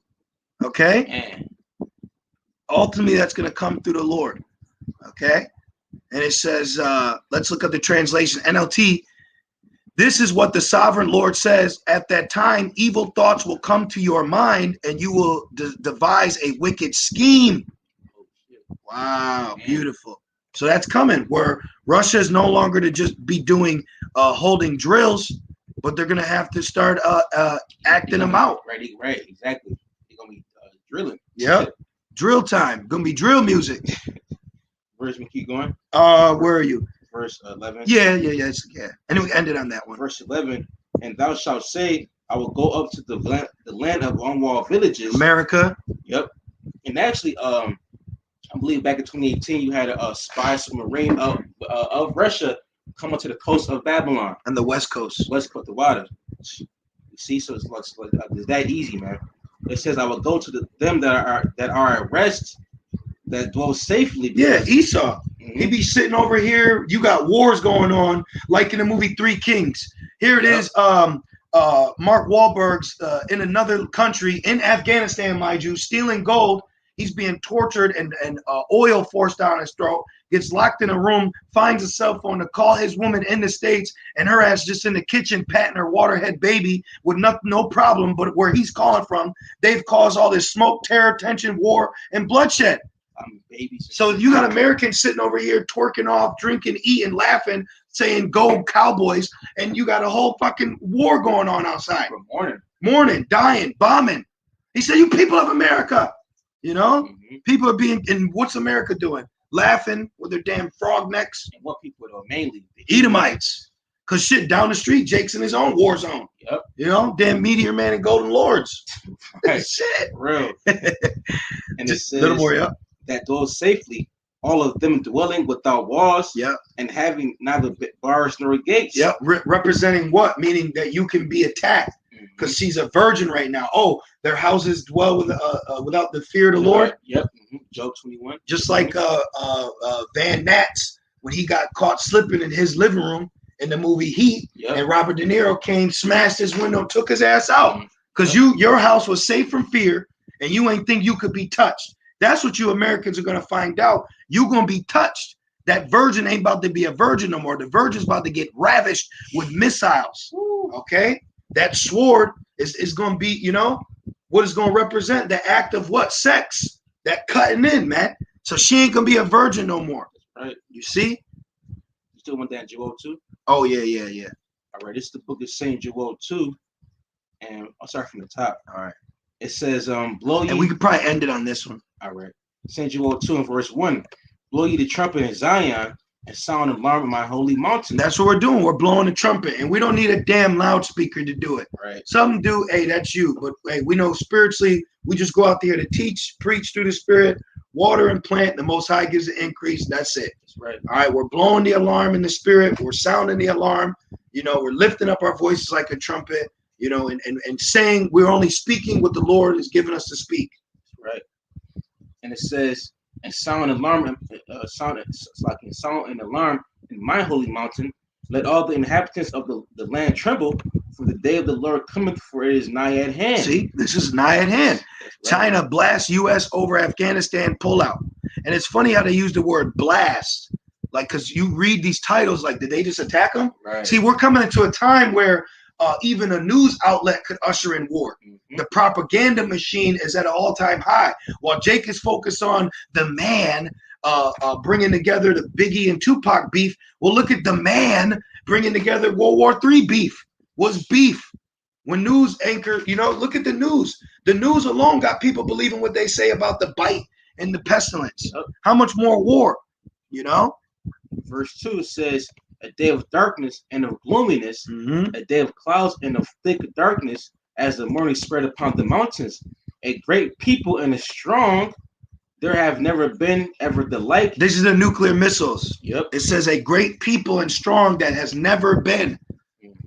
Okay? Ultimately, that's going to come through the Lord. Okay? And it says, let's look at the translation, NLT. This is what the sovereign Lord says. At that time, evil thoughts will come to your mind and you will devise a wicked scheme. Wow, beautiful. So that's coming, where Russia is no longer to just be doing holding drills, but they're going to have to start acting them out. Right, exactly. They're going to be drilling. Yep, drill time. Going to be drill music. Where's me keep going? Where are you? Verse 11. Yeah. And we ended on that one. Verse 11. And thou shalt say, I will go up to the land of unwalled villages. America. Yep. And actually, I believe back in 2018, you had a spy submarine of Russia come onto the coast of Babylon. And the West Coast. West Coast, the water. You see, so it's that easy, man. It says, I will go to them that are at rest, that dwell safely. Yeah, Esau. Mhm. He be sitting over here. You got wars going on, like in the movie Three Kings. Here it is. Mark Wahlberg's in another country, in Afghanistan, mind you, stealing gold. He's being tortured and oil forced down his throat. Gets locked in a room, finds a cell phone to call his woman in the States, and her ass just in the kitchen patting her waterhead baby with no problem. But where he's calling from, they've caused all this smoke, terror, tension, war, and bloodshed. Babies. So you got Americans sitting over here twerking off, drinking, eating, laughing, saying "Go Cowboys," and you got a whole fucking war going on outside. Morning, dying, bombing. He said, "You people of America, you know, people are being." And what's America doing? Laughing with their damn frog necks. And what people are mainly the Edomites. Cause shit down the street, Jake's in his own war zone. Yep. You know, damn Meteor Man and Golden Lords. Right. Shit. Real. And it says, little more, yeah. That dwell safely, all of them dwelling without walls, yeah, and having neither bars nor gates. Yep. Representing what? Meaning that you can be attacked. Because she's a virgin right now. Oh, their houses dwell with without the fear of the Lord. Yep. Job 21. Just like Van Nat's when he got caught slipping in his living room in the movie Heat, and Robert De Niro came, smashed his window, took his ass out. Because your house was safe from fear, and you ain't think you could be touched. That's what you Americans are gonna find out. You're gonna be touched. That virgin ain't about to be a virgin no more. The virgin's about to get ravished with missiles. Okay. That sword is going to be, you know, what is going to represent the act of what? Sex. That cutting in, man. So she ain't going to be a virgin no more. Right. You see? You still want that Joel 2? Oh, yeah. All right. This is the book of St. Joel 2. And I'll start from the top. All right. It says, blow ye. And we could probably end it on this one. All right. St. Joel 2 and verse 1. Blow ye the trumpet in Zion, and sound an alarm in my holy mountain. That's what we're doing. We're blowing the trumpet, and we don't need a damn loudspeaker to do it. Right. Some do. Hey, that's you. But hey, we know spiritually, we just go out there to teach, preach through the Spirit, water and plant. The Most High gives the increase. That's it. That's right. All right. We're blowing the alarm in the Spirit. We're sounding the alarm. You know, we're lifting up our voices like a trumpet. You know, and saying we're only speaking what the Lord has given us to speak. Right. And it says, and sound an alarm, sound an alarm in my holy mountain. Let all the inhabitants of the land tremble, for the day of the Lord cometh, for it is nigh at hand. See, this is nigh at hand. Right. China blasts U.S. over Afghanistan pullout. And it's funny how they use the word blast. Like, because you read these titles, like, did they just attack them? Right. See, we're coming into a time where even a news outlet could usher in war. The propaganda machine is at an all-time high. While Jake is focused on the man bringing together the Biggie and Tupac beef, well, look at the man bringing together World War III beef. Was beef. When news anchor, you know, look at the news. The news alone got people believing what they say about the bite and the pestilence. How much more war, you know? Verse 2 says, a day of darkness and of gloominess, a day of clouds and of thick darkness, as the morning spread upon the mountains. A great people and a strong, there have never been ever the like. This is the nuclear missiles. Yep. It says a great people and strong that has never been.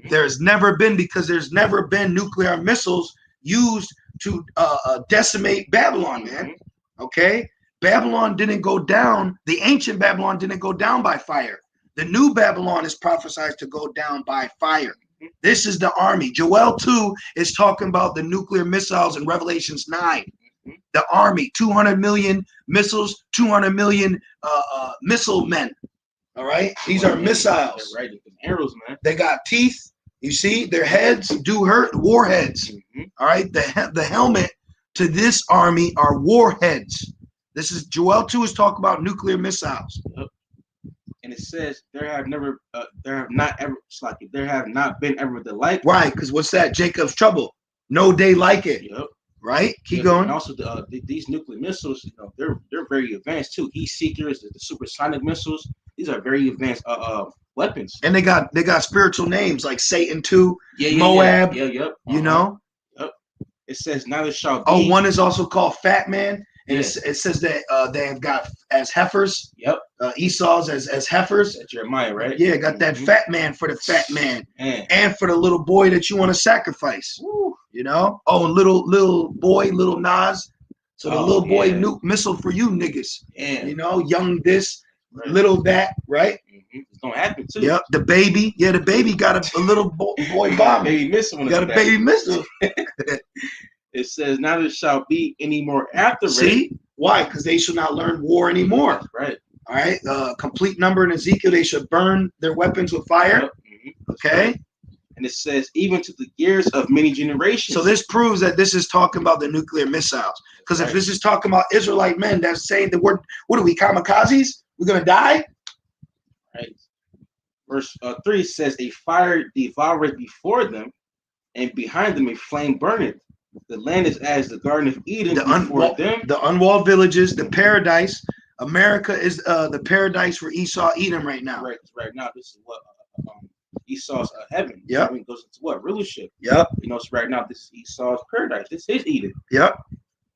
There's never been, because there's never been nuclear missiles used to decimate Babylon, man. Okay? Babylon didn't go down. The ancient Babylon didn't go down by fire. The new Babylon is prophesied to go down by fire. This is the army. Joel 2 is talking about the nuclear missiles in Revelations 9. The army, 200 million missiles, 200 million missile men. All right? These are missiles. Right, arrows, man. They got teeth. You see, their heads do hurt. Warheads. All right? The helmet to this army are warheads. This is Joel 2 is talking about nuclear missiles. And it says there have not been ever the like. Right, because what's that? Jacob's trouble. No day like it. Yep. Right. Keep going. And also these nuclear missiles, you know, they're very advanced too. Heat seekers, the supersonic missiles. These are very advanced weapons. And they got spiritual names like Satan too, Yeah, Moab. yeah, yep. You know. Yep. It says now there shall be. Oh, one is also called Fat Man, and Yes. it says that they have got as heifers. Yep. Esau's as heifers. That's Jeremiah, right? Yeah, got that fat man for the fat man, Man. and for the little boy that you want to sacrifice. Woo. You know. Oh, little boy, little Nas. So the little boy nuke missile for you niggas. Yeah. You know, young this, right. little that, right? It's gonna happen too. Yep. The baby, the baby got a little boy bomb. Baby missile. Got a baby missile. It says, now there shall be any more after. See? Why? Because they shall not learn war anymore. That's right. All right. Complete number in Ezekiel, they should burn their weapons with fire. Yep. Okay. And it says, even to the years of many generations. So this proves that this is talking about the nuclear missiles. Because if this is talking about Israelite men, that's saying that what are we, kamikazes? We're going to die? Right. Verse 3 says, a fire devoureth before them, and behind them a flame burneth. The land is as the Garden of Eden before them. The unwalled villages, the paradise. America is the paradise for Esau, Edom right now. Right now, this is what Esau's heaven. Yep. It goes into what? Rulership. Yep. You know, so right now, this is Esau's paradise. This is Eden. Yep.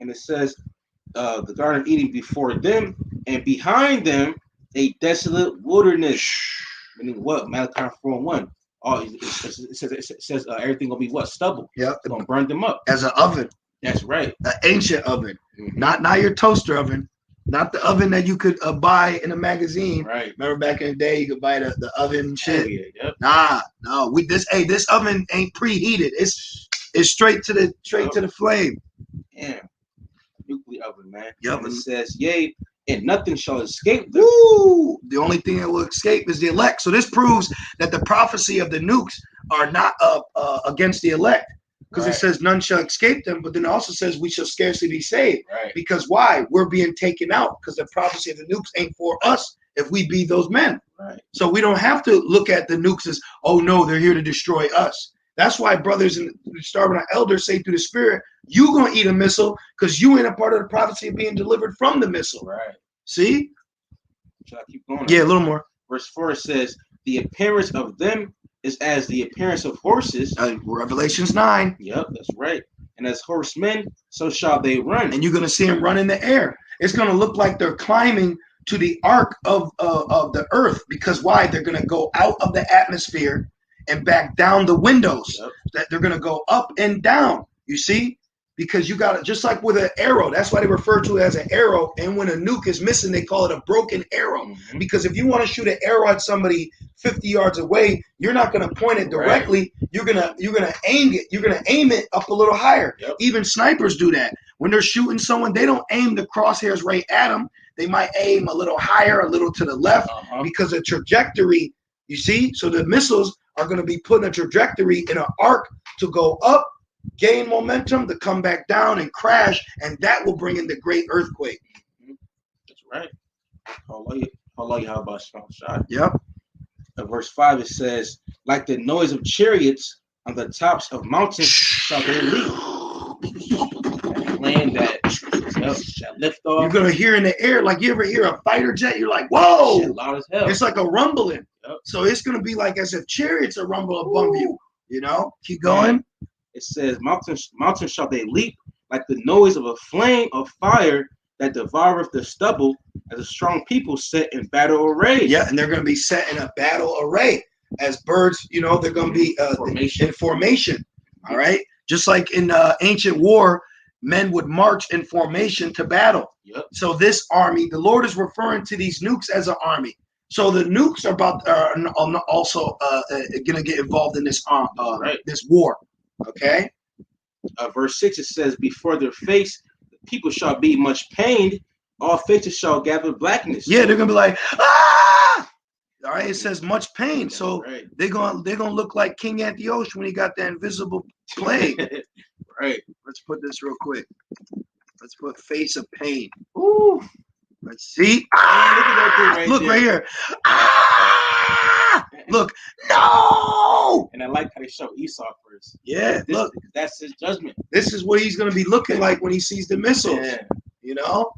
And it says, the Garden of Eden before them, and behind them a desolate wilderness. Meaning what? Malachi 4:1. Oh, it says everything gonna be what? Stubble. Yep. It's gonna burn them up. As an oven. That's right. An ancient oven. Not your toaster oven. Not the oven that you could buy in a magazine. Right. Remember back in the day, you could buy the oven and shit. Oh, yeah, yep. Nah, no. This oven ain't preheated. It's straight to the flame. Yeah. Nuclear oven, man. Yep. And it says, yea, and nothing shall escape them. Woo! The only thing that will escape is the elect. So this proves that the prophecy of the nukes are not against the elect. Because it says none shall escape them, but then it also says we shall scarcely be saved. Right. Because why? We're being taken out because the prophecy of the nukes ain't for us if we be those men. Right. So we don't have to look at the nukes as, oh no, they're here to destroy us. That's why brothers and starving elders say through the Spirit, you gonna eat a missile because you ain't a part of the prophecy of being delivered from the missile. Right. See? Shall I keep going? Yeah, a little more. Verse 4 says, the appearance of them is as the appearance of horses. Revelations 9. Yep, that's right. And as horsemen, so shall they run. And you're going to see them run in the air. It's going to look like they're climbing to the arc of the earth. Because why? They're going to go out of the atmosphere and back down the windows. Yep. That they're going to go up and down. You see? Because you got it just like with an arrow. That's why they refer to it as an arrow. And when a nuke is missing, they call it a broken arrow. Because if you want to shoot an arrow at somebody 50 yards away, you're not going to point it directly. Right. You're gonna aim it. You're gonna aim it up a little higher. Yep. Even snipers do that. When they're shooting someone, they don't aim the crosshairs right at them. They might aim a little higher, a little to the left, because the trajectory. You see, so the missiles are going to be put in a trajectory in an arc to go up, gain momentum, to come back down and crash, and that will bring in the great earthquake. That's right. Allah Yahweh shot. Yep. In verse 5 it says, like the noise of chariots on the tops of mountains shall they leap. Land that lift off. You're gonna hear in the air, like you ever hear a fighter jet, you're like, whoa! Shit, loud as hell. It's like a rumbling. Yep. So it's gonna be like as if chariots are rumble above you. You know? Keep going. It says, mountains shall they leap, like the noise of a flame of fire that devoureth the stubble, as a strong people set in battle array. Yeah, and they're going to be set in a battle array as birds. You know, they're going to be in formation. All right, just like in ancient war, men would march in formation to battle. Yep. So this army, the Lord is referring to these nukes as an army. So the nukes are also going to get involved in this this war. Okay. Verse 6 it says, before their face the people shall be much pained, all faces shall gather blackness. Yeah, they're gonna be like, ah! All right, it says much pain. So they're gonna look like King Antiochus when he got that invisible plague. Right. Let's put this real quick. Let's put face of pain. Ooh. Let's see. Ah! Look right here. Ah! Look. No. And I like how they show Esau first. Yeah. Look. That's his judgment. This is what he's going to be looking like when he sees the missiles. Yeah. You know.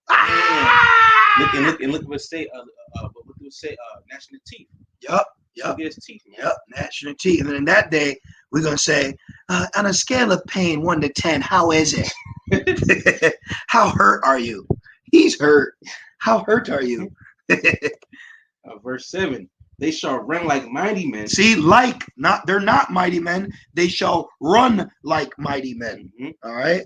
Yeah. Ah! Look what say. What do it say? Gnashing of teeth. Yup. Look at his teeth, man. Yep, gnashing of teeth. And then in that day, we're going to say, on a scale of pain 1 to 10, how is it? How hurt are you? He's hurt. How hurt are you? Verse 7. They shall run like mighty men. See, they're not mighty men. They shall run like mighty men. All right.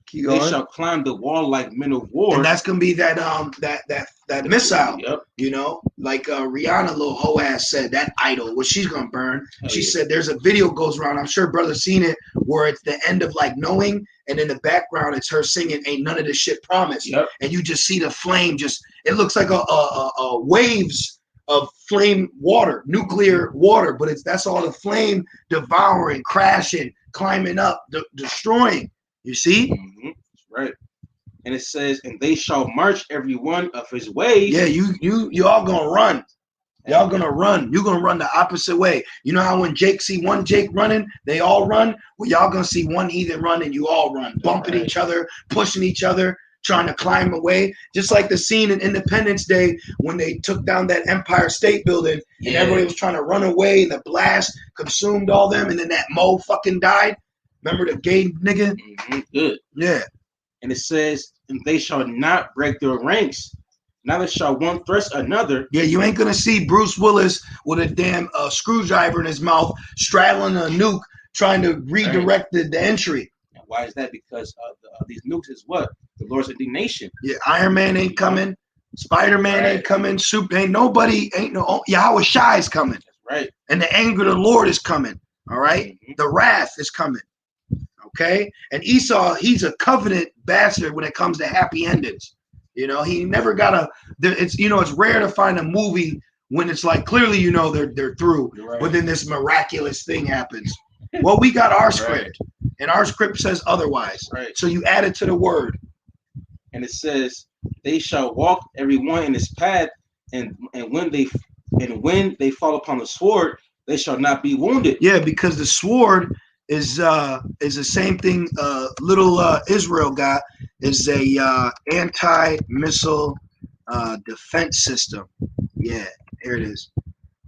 Keep They going. shall climb the wall like men of war. And that's gonna be that missile, Yep. you know, like Rihanna, little hoe ass said, that idol, what she's gonna burn. She said there's a video goes around, I'm sure brother's seen it, where it's the end of like knowing, and in the background it's her singing "Ain't None of This Shit Promised," and you just see the flame, it looks like a waves of flame water, nuclear water, but that's all the flame devouring, crashing, climbing up, destroying. You see? That's right. And it says, and they shall march every one of his ways. Yeah, y'all gonna run. Y'all gonna run. You're gonna run the opposite way. You know how when Jake see one Jake running, they all run? Well, y'all gonna see one heathen run and you all run, bumping each other, pushing each other, trying to climb away. Just like the scene in Independence Day when they took down that Empire State Building and everybody was trying to run away and the blast consumed all them and then that Mo fucking died. Remember the gay nigga? Good. Yeah. And it says, and they shall not break their ranks. Neither shall one thrust another. Yeah, you ain't gonna see Bruce Willis with a damn screwdriver in his mouth, straddling a nuke, trying to redirect the entry. And why is that? Because these nukes is what? The Lord's indignation. Yeah, Iron Man ain't coming. Spider-Man ain't coming. Yahweh Shai is coming. That's right. And the anger of the Lord is coming. All right? The wrath is coming. Okay? And Esau, he's a covenant bastard when it comes to happy endings. You know, he never got it's rare to find a movie when it's like clearly they're through, but then this miraculous thing happens. Well, we got our script, and our script says otherwise. Right. So you add it to the word. And it says, they shall walk every one in his path, and when they fall upon the sword, they shall not be wounded. Yeah, because the sword is the same thing little Israel got, is a anti-missile defense system. Yeah, here it is.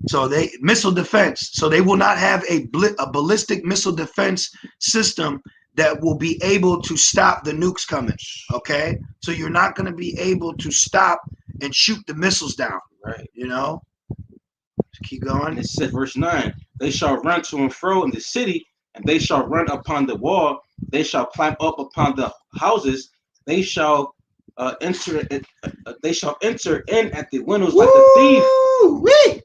So missile defense. So they will not have a ballistic missile defense system that will be able to stop the nukes coming. Okay, so you're not going to be able to stop and shoot the missiles down. Right. You know. Keep going. And it says, verse 9: they shall run to and fro in the city, and they shall run upon the wall. They shall climb up upon the houses. They shall enter. They shall enter in at the windows like a thief. Wee!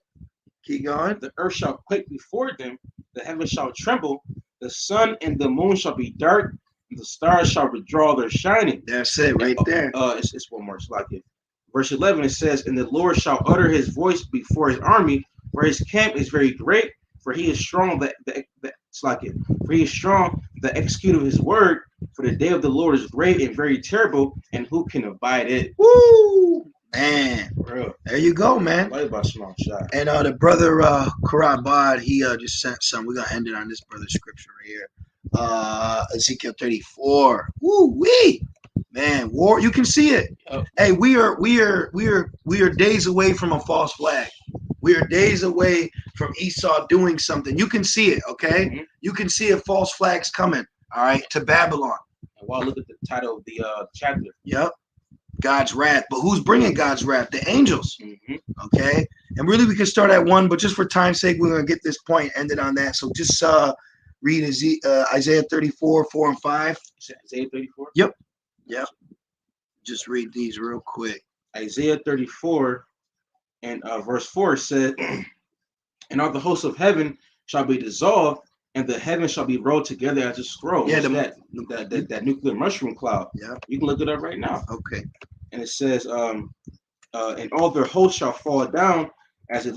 Keep going. The earth shall quake before them. The heavens shall tremble. The sun and the moon shall be dark, and the stars shall withdraw their shining. That's it, right there. It's one more slide. Verse 11. It says, and the Lord shall utter his voice before his army, for his camp is very great. For he is strong for he is strong, the execute of his word. For the day of the Lord is great and very terrible, and who can abide it? Woo! Man. Bro. There you go, man. Light about small shot. And the brother Karabad, he just sent some. We're gonna end it on this brother's scripture right here. Ezekiel 34. Woo wee! Man, war, you can see it. Yep. Hey, we are days away from a false flag. We are days away from Esau doing something. You can see it, okay? You can see a false flag's coming, all right, to Babylon. And while look at the title of the chapter. Yep. God's wrath. But who's bringing God's wrath? The angels. Okay? And really we can start at 1, but just for time's sake, we're going to get this point ended on that. So just read Isaiah 34, 4 and 5. Isaiah 34? Yep. Just read these real quick. Isaiah 34 and verse 4 said, and all the hosts of heaven shall be dissolved, and the heavens shall be rolled together as a scroll. Yeah, that nuclear mushroom cloud. Yeah. You can look it up right now. Okay. And it says, and all their hosts shall fall down as a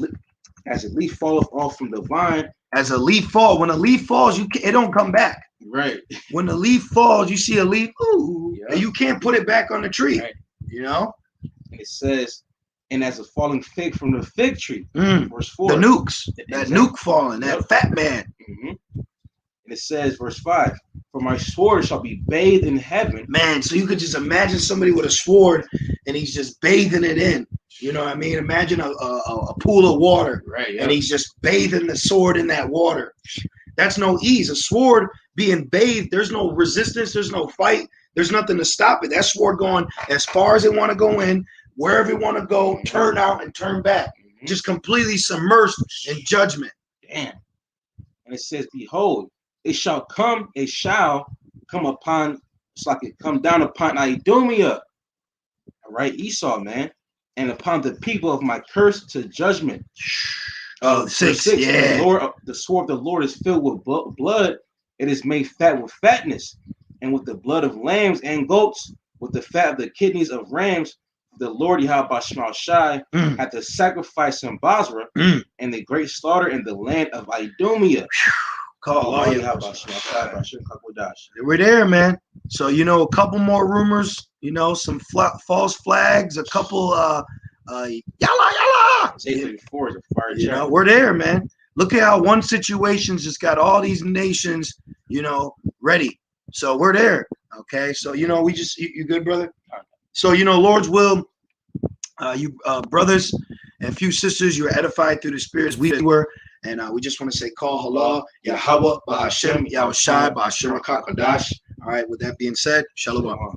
leaf falleth off from the vine. As a leaf falls. When a leaf falls, it don't come back. Right. When the leaf falls, you see a leaf, Yeah. and you can't put it back on the tree. Right. You know? And it says, and as a falling fig from the fig tree. Verse 4. The nukes. That nuke falling, that fat man. And it says, verse 5, for my sword shall be bathed in heaven. Man, so you could just imagine somebody with a sword and he's just bathing it in. You know what I mean? Imagine a pool of water, Right, and he's just bathing the sword in that water. That's no ease. A sword being bathed, there's no resistance, there's no fight, there's nothing to stop it. That sword going as far as it want to go in, wherever it want to go, turn out and turn back. Just completely submersed in judgment. Damn. And it says, behold, it shall come upon, it's like it come down upon Idumea. All right, Esau, man, and upon the people of my curse to judgment. Oh, 6, yeah. The sword of the Lord is filled with blood. It is made fat with fatness, and with the blood of lambs and goats, with the fat of the kidneys of rams. The Lord Yahweh Shai had to sacrifice in Basra and the great slaughter in the land of Idumea. We're there, man. So, you know, a couple more rumors, you know, some false flags, a couple yalla. You know, we're there, man. Look at how one situation's just got all these nations, you know, ready. So we're there. Okay. So, you know, you good, brother? So, you know, Lord's will, you brothers and few sisters, you were edified through the spirits we were. And we just want to say, call Allah, Yahweh, Ba'ashem, Yahushai, Ba'ashem, Rakakadash. All right, with that being said, Shalom.